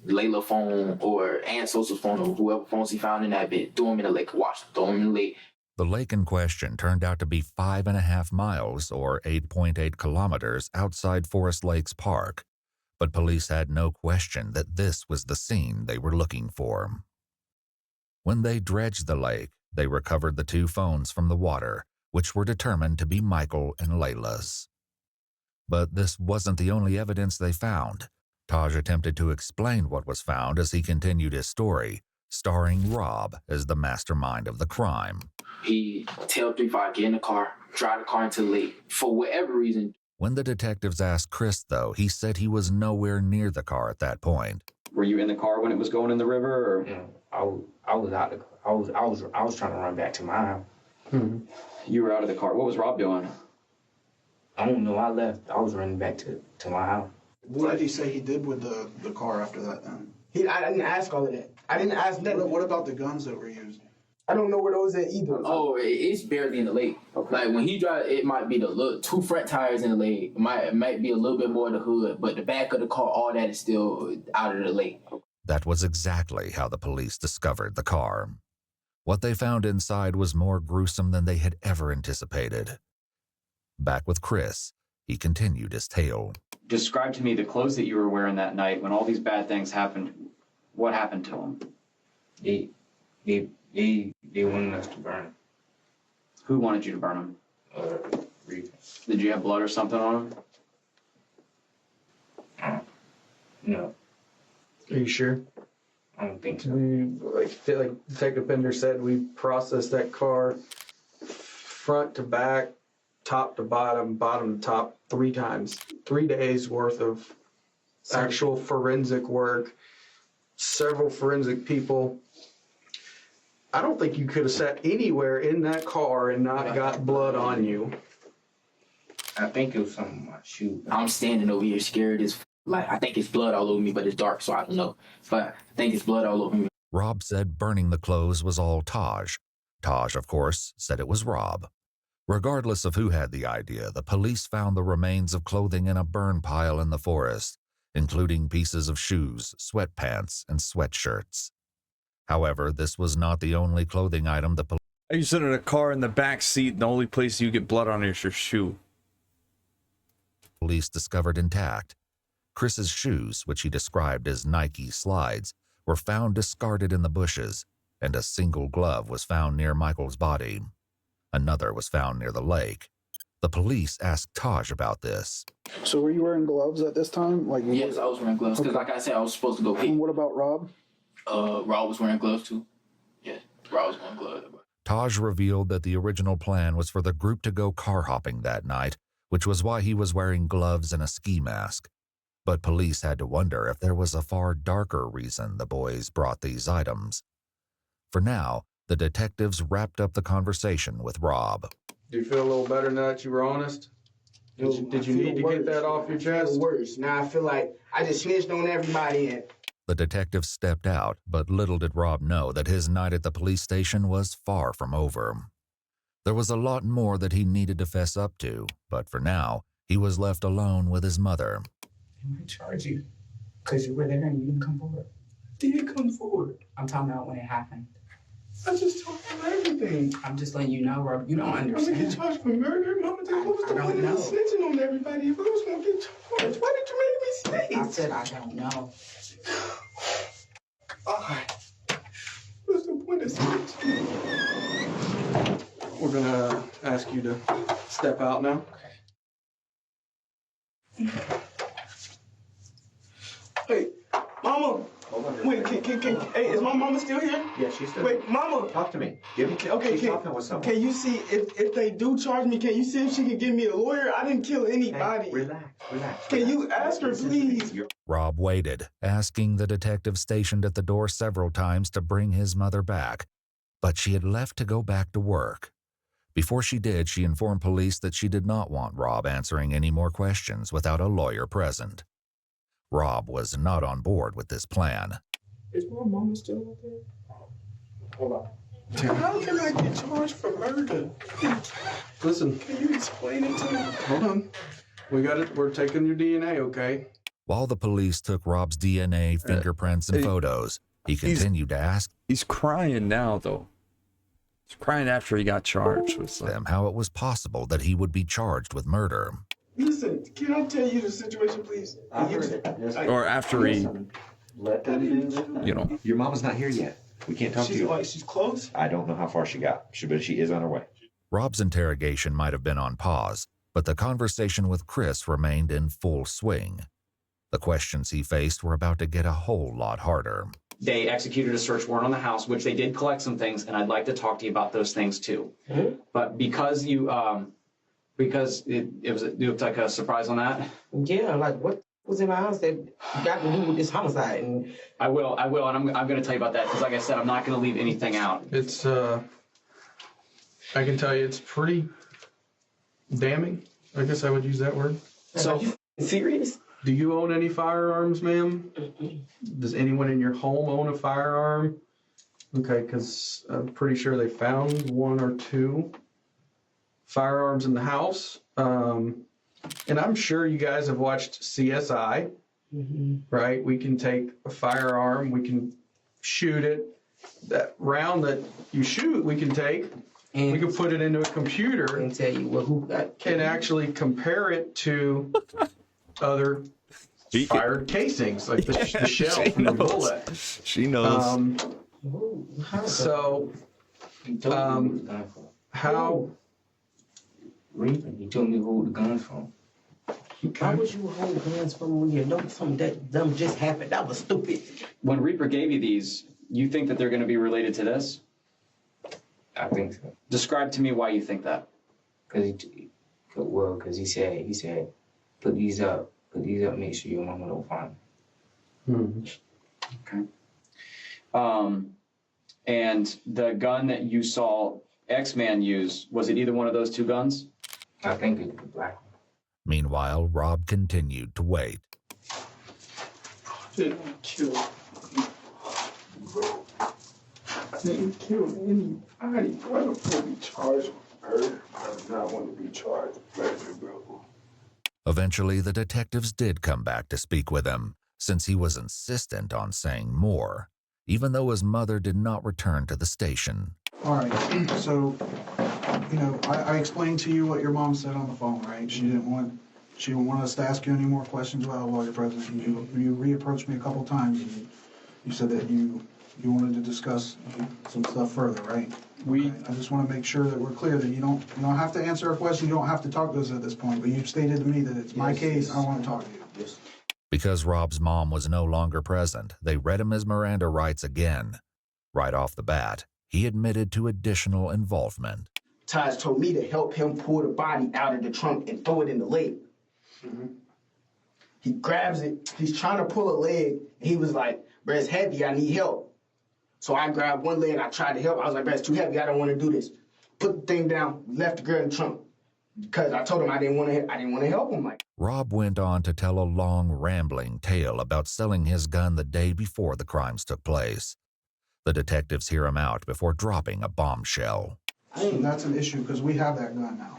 Layla's phone and Sosa's phone or whoever phones he found in that bit, throw him in the lake, throw him in the lake. The lake in question turned out to be 5.5 miles or 8.8 kilometers outside Forest Lakes Park, but police had no question that this was the scene they were looking for. When they dredged the lake, they recovered the 2 phones from the water, which were determined to be Michael and Layla's. But this wasn't the only evidence they found. Taj attempted to explain what was found as he continued his story, starring Rob as the mastermind of the crime. He tell 3-5, get in the car, drive the car into the lake, for whatever reason. When the detectives asked Chris, though, he said he was nowhere near the car at that point. Were you in the car when it was going in the river? Or? Yeah, I was out the car. I was trying to run back to my house. Mm-hmm. You were out of the car. What was Rob doing? I don't know. I left. I was running back to my house. What did he say he did with the car after that then? I didn't ask all of that. I didn't ask that. What about the guns that were used? I don't know where those at either. Oh, it's barely in the lake. Okay. Like when he drives, it might be the 2 front tires in the lake. It might be a little bit more in the hood, but the back of the car, all that is still out of the lake. That was exactly how the police discovered the car. What they found inside was more gruesome than they had ever anticipated. Back with Chris, he continued his tale. Describe to me the clothes that you were wearing that night when all these bad things happened. What happened to them? They wanted us to burn them. Who wanted you to burn them? Reed. Did you have blood or something on them? No, Are you sure? I don't think so. Like Detective Pender said, we processed that car front to back, top to bottom, bottom to top 3 times. 3 days worth of actual forensic work, several forensic people. I don't think you could have sat anywhere in that car and not got blood on you. I think it was something on my shoe. I'm standing over here scared as like I think it's blood all over me, but it's dark, so I don't know. But I think it's blood all over me. Rob said burning the clothes was all Taj. Taj, of course, said it was Rob. Regardless of who had the idea, the police found the remains of clothing in a burn pile in the forest, including pieces of shoes, sweatpants, and sweatshirts. However, this was not the only clothing item the police... You sit in a car in the back seat, and the only place you get blood on is your shoe. Police discovered intact. Chris's shoes, which he described as Nike slides, were found discarded in the bushes, and a single glove was found near Michael's body. Another was found near the lake. The police asked Taj about this. So were you wearing gloves at this time? Yes, I was wearing gloves because, like I said, I was supposed to go pee. And what about Rob? Rob was wearing gloves too. Yeah, Rob was wearing gloves. Taj revealed that the original plan was for the group to go car hopping that night, which was why he was wearing gloves and a ski mask. But police had to wonder if there was a far darker reason the boys brought these items. For now, the detectives wrapped up the conversation with Rob. Do you feel a little better now that you were honest? Did you need to get that off your chest? Worse. Now I feel like I just snitched on everybody and The detective stepped out, but little did Rob know that his night at the police station was far from over. There was a lot more that he needed to fess up to, but for now, he was left alone with his mother. They might charge you because you were there and you didn't come forward. did come forward. I'm talking about when it happened. I just told him everything. I'm just letting you know, Rob. You don't understand. I'm gonna get charged for murder. Mama, what was the point of me snitching on everybody if I was gonna get charged? Why did you make me snitch? I said I don't know. What's the point of snitching? We're gonna ask you to step out now. Hey, Mama. Wait, hey, is my mama still here? Yeah, she's still here. Wait, Mama. Talk to me. She's talking with someone. Can you see if they do charge me? Can you see if she can give me a lawyer? I didn't kill anybody. Hey, relax. Can you ask her, please? Rob waited, asking the detective stationed at the door several times to bring his mother back, but she had left to go back to work. Before she did, she informed police that she did not want Rob answering any more questions without a lawyer present. Rob was not on board with this plan. Is my mama still up there? Hold on. How can I get charged for murder? Listen. Can you explain it to me? Hold on. We got it. We're taking your DNA, okay? While the police took Rob's DNA, fingerprints, and photos, he continued to ask. He's crying now, though. He's crying after he got charged with them how it was possible that he would be charged with murder. Listen, can I tell you the situation, please? Or after he, Let them do you know. Your mama's not here yet. We can't talk to you. She's close? I don't know how far she got, but she is on her way. Rob's interrogation might have been on pause, but the conversation with Chris remained in full swing. The questions he faced were about to get a whole lot harder. They executed a search warrant on the house, which they did collect some things, and I'd like to talk to you about those things too. Mm-hmm. But because you, because it looked like a surprise on that. Yeah, like what was in my house that got to do with this homicide? And I will, and I'm going to tell you about that because, like I said, I'm not going to leave anything out. It's I can tell you, it's pretty damning. I guess I would use that word. So, are you serious? Do you own any firearms, ma'am? Does anyone in your home own a firearm? Okay, because I'm pretty sure they found 1 or 2 firearms in the house. And I'm sure you guys have watched CSI, right? We can take a firearm, we can shoot it. That round that you shoot, we can take, and we can put it into a computer and tell you who got killed. And actually compare it to other fired casings, like the shell from the bullet. She knows. He told me who the gun's from. Why would you hold guns from when you know something that dumb just happened? That was stupid. When Reaper gave you these, you think that they're going to be related to this? I think so. Describe to me why you think that. Because he said, put these up, make sure your mama don't find them. Okay. And the gun that you saw X-Man use, was it either one of those two guns? I think it's the black one. Meanwhile, Rob continued to wait. Didn't kill. Didn't kill anybody. Why the fuck be charged with murder? I do not want to be charged with murder, bro. Eventually, the detectives did come back to speak with him, since he was insistent on saying more, even though his mother did not return to the station. All right, so, you know, I explained to you what your mom said on the phone, right? She didn't want us to ask you any more questions about a lawyer presence. You reapproached me a couple times, and you said that you wanted to discuss some stuff further, right? I just want to make sure that we're clear that you don't have to answer our question. You don't have to talk to us at this point, but you've stated to me that it's my case. I want to talk to you. Yes. Because Rob's mom was no longer present, they read him his Miranda rights again. Right off the bat, he admitted to additional involvement. Taj told me to help him pull the body out of the trunk and throw it in the lake. He grabs it. He's trying to pull a leg. And he was like, "Bro, it's heavy. I need help." So I grabbed one leg. I tried to help. I was like, "Bro, it's too heavy. I don't want to do this." Put the thing down. Left the girl in the trunk because I told him I didn't want to help him. Like, Rob went on to tell a long, rambling tale about selling his gun the day before the crimes took place. The detectives hear him out before dropping a bombshell. So that's an issue because we have that gun now.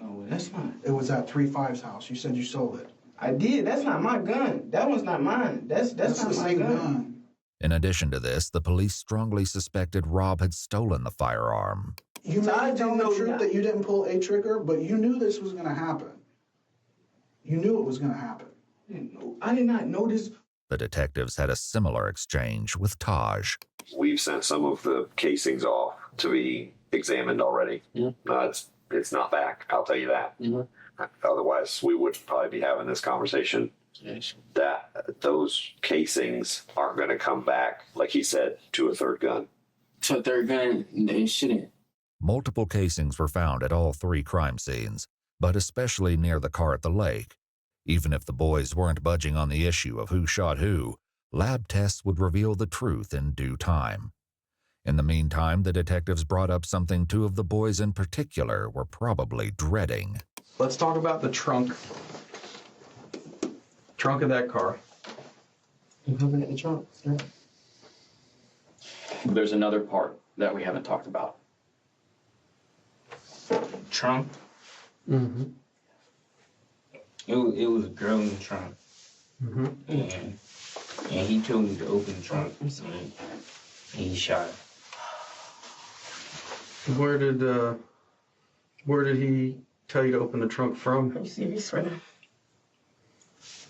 No, that's not. It was at 3-5's house. You said you sold it. I did. That's not my gun. That one's not mine. That's not the my same gun. In addition to this, the police strongly suspected Rob had stolen the firearm. You might tell the truth that you didn't pull a trigger, but you knew this was going to happen. You knew it was going to happen. I did not know this. The detectives had a similar exchange with Taj. We've sent some of the casings off to be examined already. It's not back, I'll tell you that. Otherwise, we would probably be having this conversation. That those casings aren't going to come back, like he said, to a third gun. To a third gun, they shouldn't. Multiple casings were found at all three crime scenes, but especially near the car at the lake. Even if the boys weren't budging on the issue of who shot who, lab tests would reveal the truth in due time. In the meantime, the detectives brought up something two of the boys in particular were probably dreading. Let's talk about the trunk. Trunk of that car. You open the trunk, sir? There's another part that we haven't talked about. Trunk? Mm-hmm. It was a girl in the trunk. And he told me to open the trunk. And he shot her. Where did he tell you to open the trunk from? Are you serious right now?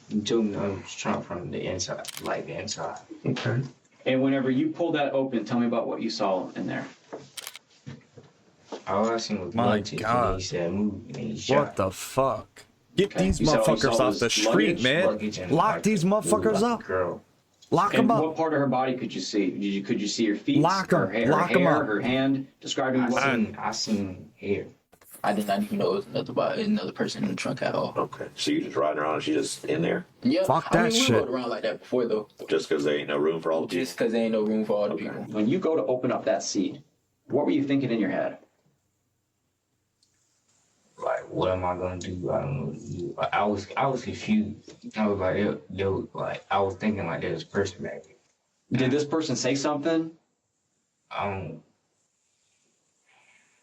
He told me to open the trunk from the inside, like the inside. Okay. And whenever you pulled that open, tell me about what you saw in there. All I seen was My blood tips, God. and he said move, and he shot. What the fuck? Get these You saw motherfuckers off the his street, luggage? man. Lock these motherfuckers up. Girl. Lock And them up. what part of her body could you see? Could you see her feet? Lock 'em. Her hair, Lock 'em up. her hand? Describe me what. I seen hair. I did not even know it was another person in the trunk at all. Okay. So you just riding around and she's just in there? Yeah. Fuck that we shit. rode around like that before, though. Just because there ain't no room for all the people? Just because there ain't no room for all the people. When you go to open up that seat, what were you thinking in your head? Like, what am I gonna do? I don't know. I was confused. I was like, yo, like I was thinking like there's a person back there. Did this person say something?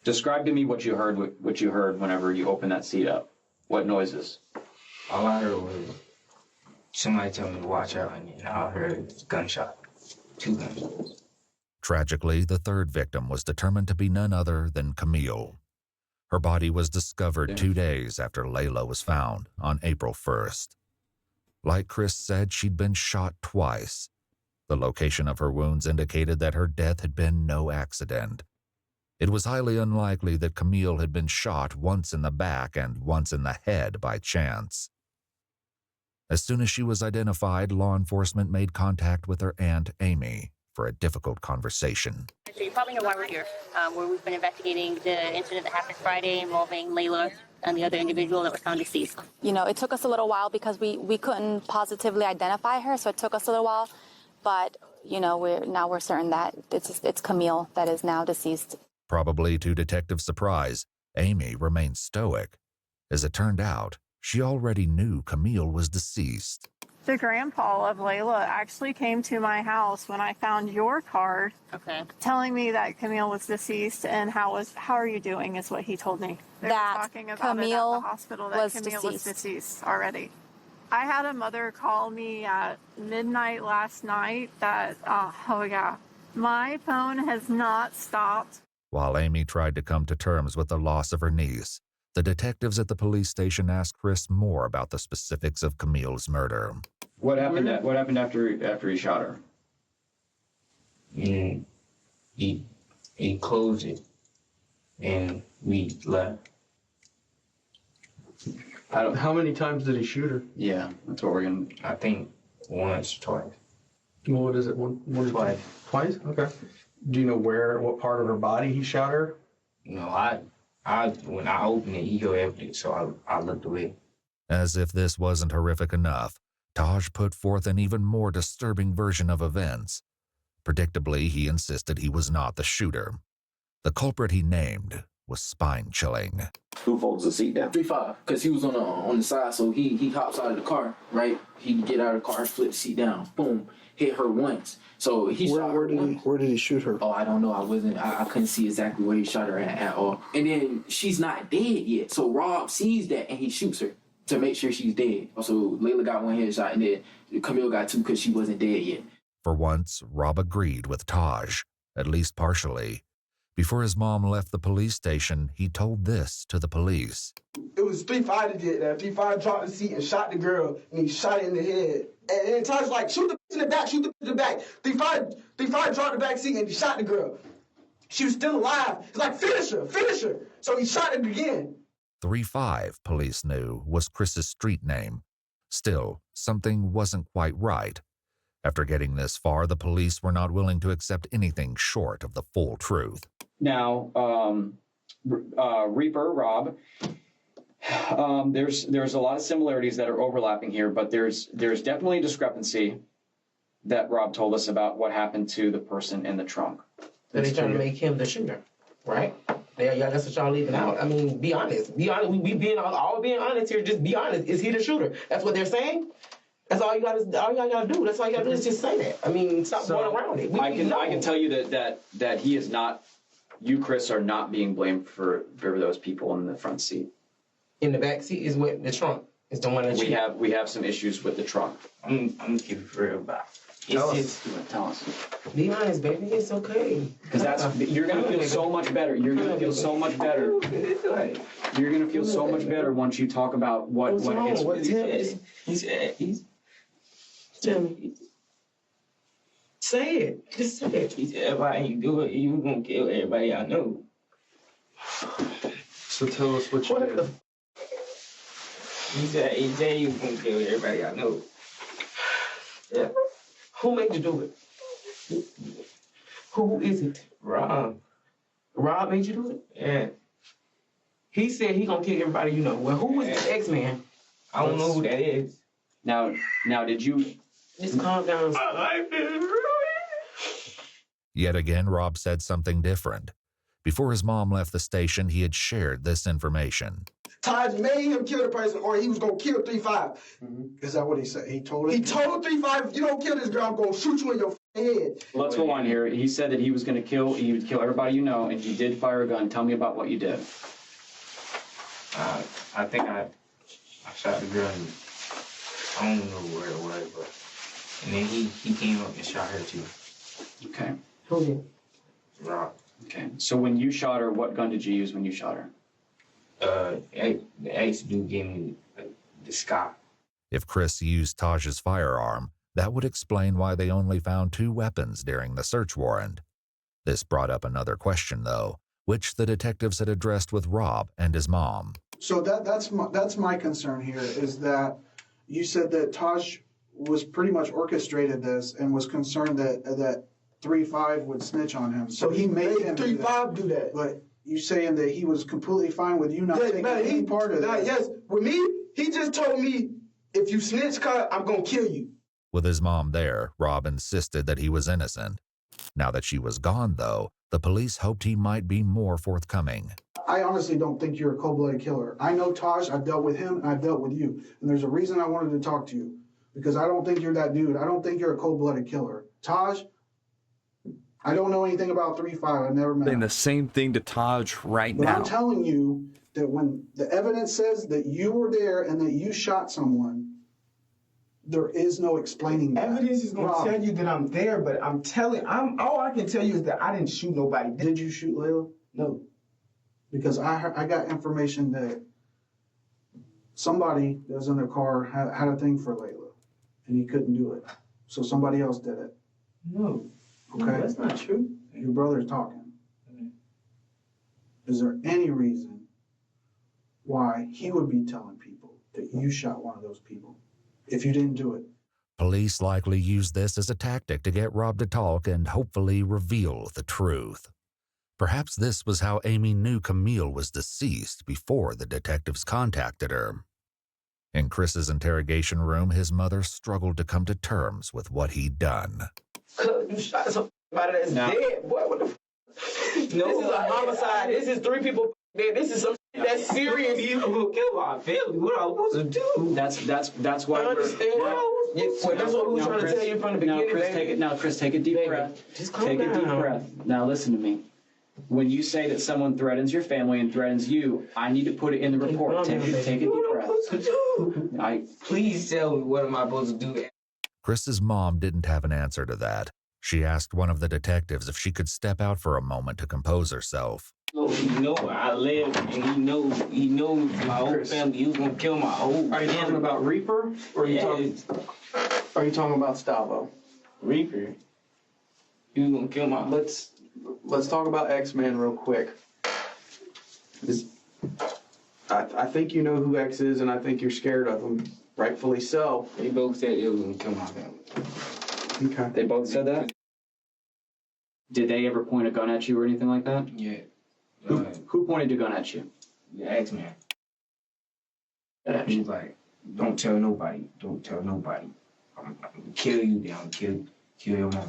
Describe to me what you heard whenever you opened that seat up. What noises? All I heard was somebody tell me to watch out, and then I heard gunshot, 2 gunshots. Tragically, the third victim was determined to be none other than Camille. Her body was discovered 2 days after Layla was found on April 1st. Like Chris said, she'd been shot twice. The location of her wounds indicated that her death had been no accident. It was highly unlikely that Camille had been shot once in the back and once in the head by chance. As soon as she was identified, law enforcement made contact with her aunt, Amy, for a difficult conversation. So you probably know why we're here, where we've been investigating the incident that happened Friday involving Layla and the other individual that was found deceased. You know, it took us a little while because we couldn't positively identify her, so it took us a little while. But, you know, we're certain that it's Camille that is now deceased. Probably to detectives' surprise, Amy remained stoic. As it turned out, she already knew Camille was deceased. The grandpa of Layla actually came to my house when I found your card, telling me that Camille was deceased, and how are you doing is what he told me. They were talking about Camille it at the hospital that Camille was deceased already. I had a mother call me at midnight last night that, my phone has not stopped. While Amy tried to come to terms with the loss of her niece, the detectives at the police station asked Chris more about the specifics of Camille's murder. What happened after he shot her? He closed it, and we left. How many times did he shoot her? Yeah, that's what we're gonna. I think once, twice. Well, what is it? One twice. Twice? Okay. Do you know what part of her body he shot her? No, when I opened it, he heard everything, so I looked away. As if this wasn't horrific enough, Taj put forth an even more disturbing version of events. Predictably, he insisted he was not the shooter. The culprit he named was spine-chilling. Who folds the seat down? 3-5, because he was on the side, so he hops out of the car, right? He can get out of the car, flip the seat down, boom, hit her once. So he shot her once. Where did he shoot her? Oh, I don't know. I couldn't see exactly where he shot her at all. And then she's not dead yet, so Rob sees that and he shoots her to make sure she's dead. So Layla got one headshot and then Camille got two because she wasn't dead yet. For once, Rob agreed with Taj, at least partially. Before his mom left the police station, he told this to the police. It was 3-5 that did that. 3-5 dropped the seat and shot the girl, and he shot her in the head. And then Taj was like, shoot the bitch in the back, shoot the bitch in the back. 3-5 dropped the back seat and he shot the girl. She was still alive. He's like, finish her. So he shot her again. 3-5, police knew, was Chris's street name. Still, something wasn't quite right. After getting this far, the police were not willing to accept anything short of the full truth. Now, Reaper, Rob, there's a lot of similarities that are overlapping here, but there's definitely a discrepancy that Rob told us about what happened to the person in the trunk. So they're trying to make him the shooter, right? Yeah, that's what y'all leaving out. I mean, be honest. Be honest. We being all being honest here. Just be honest. Is he the shooter? That's what they're saying. That's all you gotta do. That's all you gotta do is just say that. I mean, stop going around it. I can tell you that he is not. You, Chris, are not being blamed for those people in the front seat. In the back seat is what the trunk is the one that we have some issues with the trunk. I'm gonna keep it real about. Tell us. Be honest, baby. It's okay. Because you're gonna feel so much better. You're gonna feel so much better. You're gonna feel so much better once you talk about what he's. Tell me. Say it. Just say it. He said, if I ain't do it, you gonna kill everybody I know. So tell us what you did. He said you gonna kill everybody I know. Yeah. Who made you do it? Who is it? Rob. Rob made you do it? Yeah. He said he gonna kill everybody you know. Well, who is this X-Man? I don't know who that is. Now, did you... Just calm down. Yet again, Rob said something different. Before his mom left the station, he had shared this information. Taj made him kill the person, or he was gonna kill 3-5. Mm-hmm. Is that what he said? He told him? He told 3-5, if you don't kill this girl, I'm gonna shoot you in your head. Let's go on here. He said that he would kill everybody you know, and he did fire a gun. Tell me about what you did. I think I shot the girl. I don't know where it was, but and then he came up and shot her too. Okay. Who did? Rob. Okay. So when you shot her, what gun did you use when you shot her? The ex-dude gave me the Scott. If Chris used Taj's firearm, that would explain why they only found 2 weapons during the search warrant. This brought up another question, though, which the detectives had addressed with Rob and his mom. So that's my concern here is that you said that Taj was pretty much orchestrated this and was concerned that 3-5 would snitch on him. So he made 3-5 do that. But you saying that he was completely fine with you not taking any part of that? Yes, with me, he just told me, if you snitch, I'm gonna kill you. With his mom there, Rob insisted that he was innocent. Now that she was gone, though, the police hoped he might be more forthcoming. I honestly don't think you're a cold-blooded killer. I know Taj, I've dealt with him, and I've dealt with you. And there's a reason I wanted to talk to you. Because I don't think you're that dude. I don't think you're a cold-blooded killer. Taj, I don't know anything about 3-5. I've never met him. Saying the same thing to Taj right But now. I'm telling you that when the evidence says that you were there and that you shot someone, there is no explaining that. Evidence is gonna Rob, tell you that I'm there, but all I can tell you is that I didn't shoot nobody. Did you shoot Layla? No. Because I got information that somebody that was in their car had a thing for Layla, and he couldn't do it. So somebody else did it. No. Okay? No, that's not true. Your brother's talking. Is there any reason why he would be telling people that you shot one of those people if you didn't do it? Police likely used this as a tactic to get Rob to talk and hopefully reveal the truth. Perhaps this was how Amy knew Camille was deceased before the detectives contacted her. In Chris's interrogation room, his mother struggled to come to terms with what he'd done. You shot somebody that's dead, boy. What the No, this is a homicide. This is 3 people dead. This is some shit that's serious. You gonna kill my family. What am I supposed to do? That's why. I understand. That's what we were trying to tell you from the beginning, Chris, take a deep breath. Just calm Take a deep down. breath. Now listen to me. When you say that someone threatens your family and threatens you, I need to put it in the report. Take a deep breath. Please tell me, what am I supposed to do? Chris's mom didn't have an answer to that. She asked one of the detectives if she could step out for a moment to compose herself. Oh, he know I live, and he knows my whole family. He was gonna kill my whole family. Are you talking about Reaper, or are you talking about Stavo? Reaper. He was gonna kill my. Let's talk about X-Man real quick. I think you know who X is, and I think you're scared of him. Rightfully so. They both said it was gonna kill my family. Okay. They both said that? Did they ever point a gun at you or anything like that? Yeah. Who pointed a gun at you? The X-Man. He was like, don't tell nobody. Don't tell nobody. I'm gonna kill you down. Kill your mom.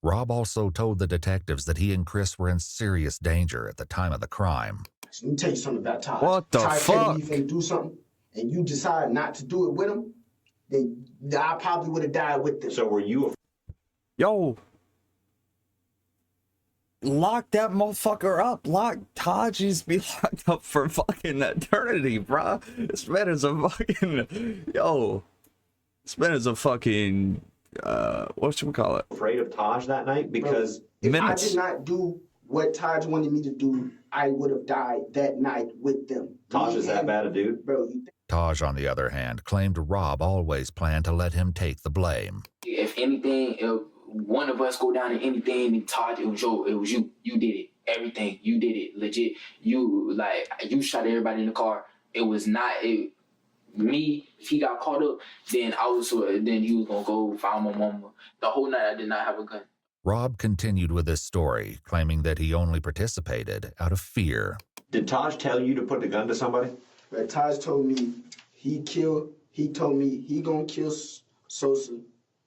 Rob also told the detectives that he and Chris were in serious danger at the time of the crime. Let me tell you something about Taj. What the Taj fuck? If you do something and you decide not to do it with him, then I probably would have died with them. So were you Yo. Lock that motherfucker up. Lock Taj needs to be locked up for fucking eternity, bruh. This man is a fucking... Yo. This man is a fucking... whatchamacallit? afraid of Taj that night? Because if I did not do what Taj wanted me to do, I would have died that night with them. Taj is that bad a dude? Bro, Taj, on the other hand, claimed Rob always planned to let him take the blame. If anything, if one of us go down in anything, and Todd, it was you. You did it. Everything. You did it. Legit. You shot everybody in the car. It was not me. If he got caught up, then then he was gonna go find my mama. The whole night I did not have a gun. Rob continued with his story, claiming that he only participated out of fear. Did Taj tell you to put the gun to somebody? But Taj told me he told me he gonna kill Sosa.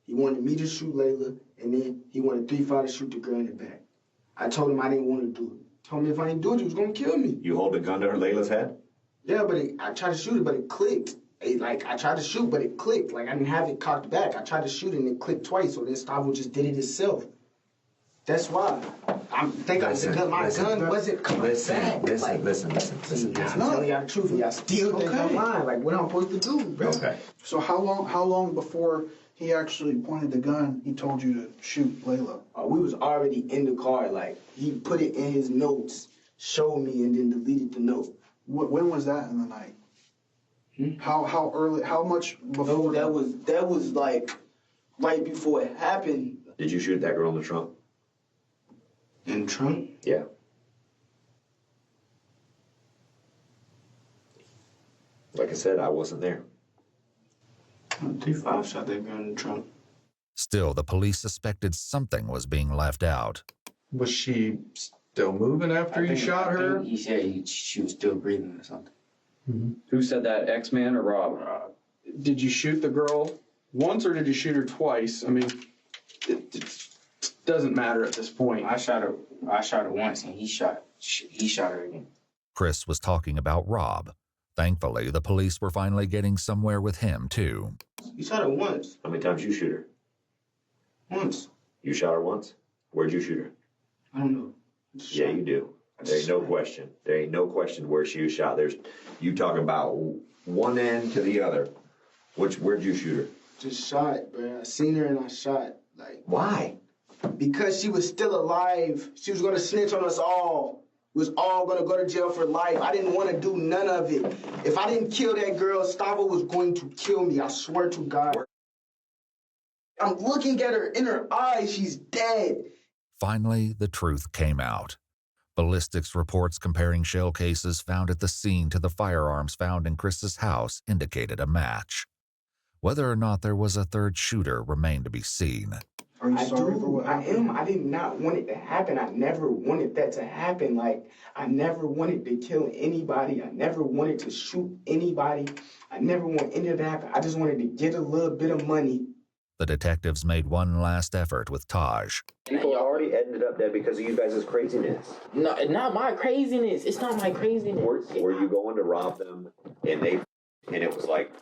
He wanted me to shoot Layla, and then he wanted 3-5 to shoot the girl in the back. I told him I didn't want to do it. Told me if I didn't do it, he was gonna kill me. You hold the gun to Layla's head? Yeah, but I tried to shoot it, but it clicked. I tried to shoot, but it clicked. Like, I didn't have it cocked back. I tried to shoot it, and it clicked twice, so then Stavo just did it itself. That's why. I'm thinking my gun wasn't coming back. Listen. I'm telling y'all the truth, and y'all still think I'm lying. Like, what I'm supposed to do, bro? Okay. So how long before he actually pointed the gun, he told you to shoot Layla? We was already in the car. Like, he put it in his notes, showed me, and then deleted the note. When was that in the night? How early? How much before? No, that was like right before it happened. Did you shoot that girl in the trunk? In the trunk? Yeah. Like I said, I wasn't there. T5 shot that girl in the trunk. Still, the police suspected something was being left out. Was she still moving after you shot her? He said she was still breathing or something. Who said that, X-Man or Rob? Did you shoot the girl once or did you shoot her twice? I mean, it doesn't matter at this point. I shot her once, and he shot her again. Chris was talking about Rob. Thankfully, the police were finally getting somewhere with him, too. You shot her once. How many times you shoot her? Once. You shot her once? Where'd you shoot her? I don't know. Yeah, you do. There ain't no question. There ain't no question where she was shot. You talking about one end to the other. Where'd you shoot her? Just shot, bro. I seen her and I shot. Like, why? Because she was still alive. She was gonna snitch on us all. We was all gonna go to jail for life. I didn't want to do none of it. If I didn't kill that girl, Stavo was going to kill me. I swear to God. I'm looking at her in her eyes. She's dead. Finally, the truth came out. Ballistics reports comparing shell cases found at the scene to the firearms found in Chris's house indicated a match. Whether or not there was a third shooter remained to be seen. Are you sorry for what happened? I did not want it to happen. I never wanted that to happen. Like, I never wanted to kill anybody. I never wanted to shoot anybody. I never want any of that to happen. I just wanted to get a little bit of money. The detectives made one last effort with Taj. People already ended up there because of you guys' craziness. No, not my craziness. It's not my craziness. Were you going to rob them and it was like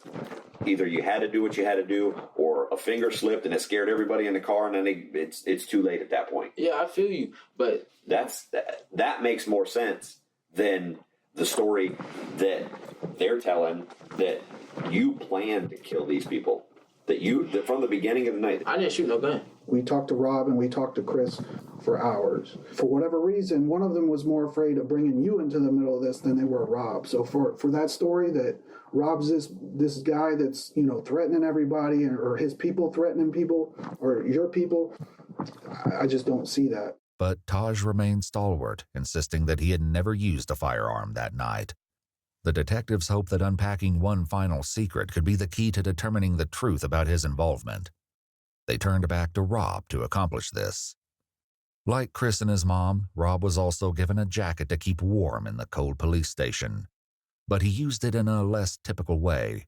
either you had to do what you had to do or a finger slipped and it scared everybody in the car and then it's too late at that point. Yeah, I feel you, but that makes more sense than the story that they're telling that you planned to kill these people. That from the beginning of the night. I didn't shoot no gun. We talked to Rob and we talked to Chris for hours. For whatever reason, one of them was more afraid of bringing you into the middle of this than they were Rob. So for that story that Rob's this guy that's, threatening everybody or his people threatening people or your people, I just don't see that. But Taj remained stalwart, insisting that he had never used a firearm that night. The detectives hoped that unpacking one final secret could be the key to determining the truth about his involvement. They turned back to Rob to accomplish this. Like Chris and his mom, Rob was also given a jacket to keep warm in the cold police station. But he used it in a less typical way.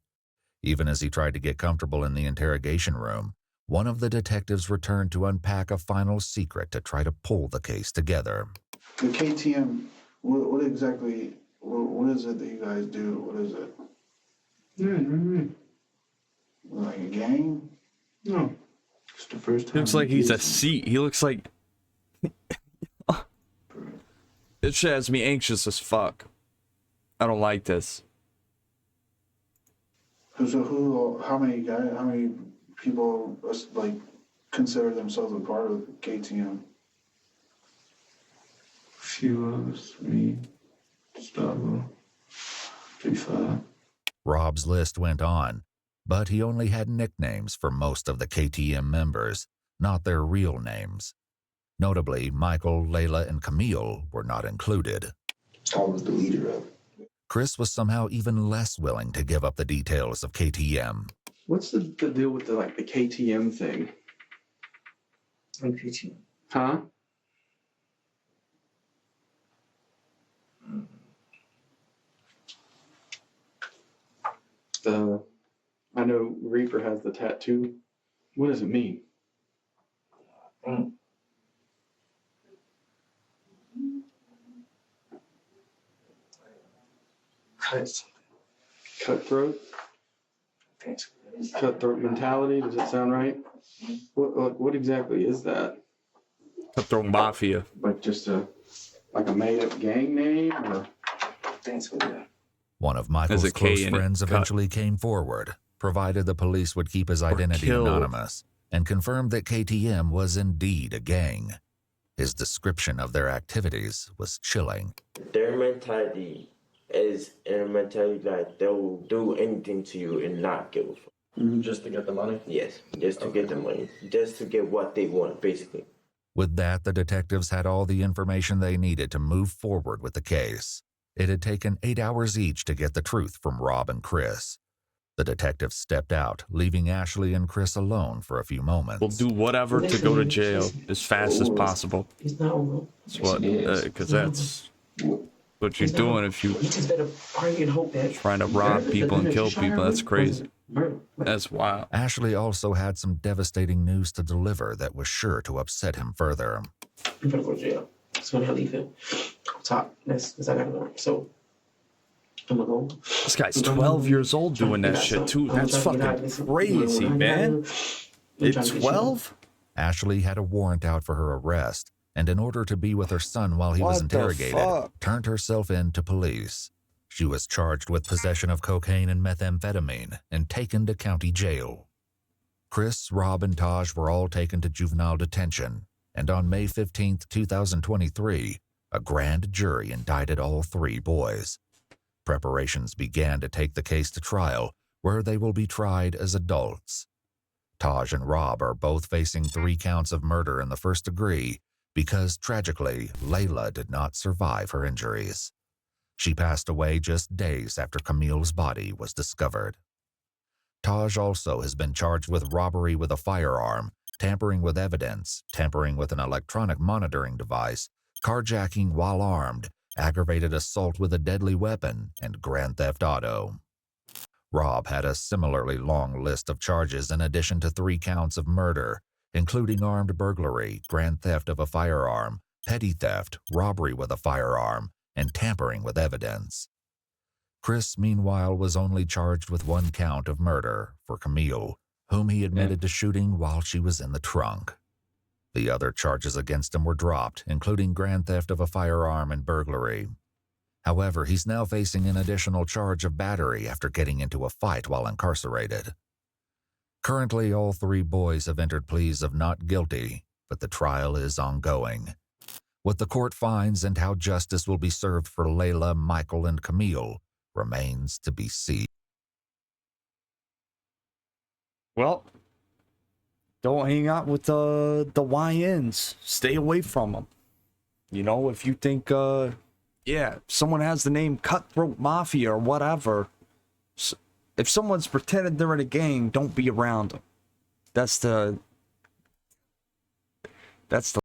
Even as he tried to get comfortable in the interrogation room, one of the detectives returned to unpack a final secret to try to pull the case together. The KTM, what exactly... What is it that you guys do? What is it? Like a gang? No. It's the first time. Looks like he's a seat. He looks like... It shit has me anxious as fuck. I don't like this. So how many people consider themselves a part of KTM? A few of us, me. Stavo, P5. Rob's list went on, but he only had nicknames for most of the KTM members, not their real names. Notably, Michael, Layla, and Camille were not included. I was the leader of it. Chris was somehow even less willing to give up the details of KTM. What's the deal with the KTM thing? KTM. Huh? I know Reaper has the tattoo. What does it mean? Cutthroat? Cutthroat mentality? Does that sound right? What exactly is that? Cutthroat Mafia. Like just a made-up gang name, or? One of Michael's close friends eventually came forward, provided the police would keep his identity anonymous, and confirmed that KTM was indeed a gang. His description of their activities was chilling. Their mentality is a mentality that they'll do anything to you and not give a fuck. Just to get the money? Yes, just to get the money. Just to get what they want, basically. With that, the detectives had all the information they needed to move forward with the case. It had taken 8 hours each to get the truth from Rob and Chris. The detective stepped out, leaving Ashley and Chris alone for a few moments. We'll do whatever to go to jail as fast as possible. It's not. That's what, because that's what you're doing if you You just better pray and hope that trying to rob people and kill people. That's crazy. That's wild. Ashley also had some devastating news to deliver that was sure to upset him further. I'm gonna go to jail. That's when I leave him. I'll talk. That's because I gotta work. So I'm gonna go. This guy's 12 years old doing that shit too. That's fucking crazy, man. It's 12? Ashley had a warrant out for her arrest, and in order to be with her son while he was What the interrogated, fuck? turned herself in to police. She was charged with possession of cocaine and methamphetamine and taken to county jail. Chris, Rob, and Taj were all taken to juvenile detention, and on May 15, 2023, a grand jury indicted all 3 boys. Preparations began to take the case to trial, where they will be tried as adults. Taj and Rob are both facing 3 counts of murder in the first degree because, tragically, Layla did not survive her injuries. She passed away just days after Camille's body was discovered. Taj also has been charged with robbery with a firearm, tampering with evidence, tampering with an electronic monitoring device, carjacking while armed, aggravated assault with a deadly weapon, and grand theft auto. Rob had a similarly long list of charges in addition to 3 counts of murder, including armed burglary, grand theft of a firearm, petty theft, robbery with a firearm, and tampering with evidence. Chris, meanwhile, was only charged with 1 count of murder for Camille, whom he admitted to shooting while she was in the trunk. The other charges against him were dropped, including grand theft of a firearm and burglary. However, he's now facing an additional charge of battery after getting into a fight while incarcerated. Currently, all 3 boys have entered pleas of not guilty, but the trial is ongoing. What the court finds and how justice will be served for Layla, Michael, and Camille remains to be seen. Well, don't hang out with the YNs. Stay away from them. You know, if you think, if someone has the name Cutthroat Mafia or whatever, if someone's pretending they're in a gang, don't be around them. That's the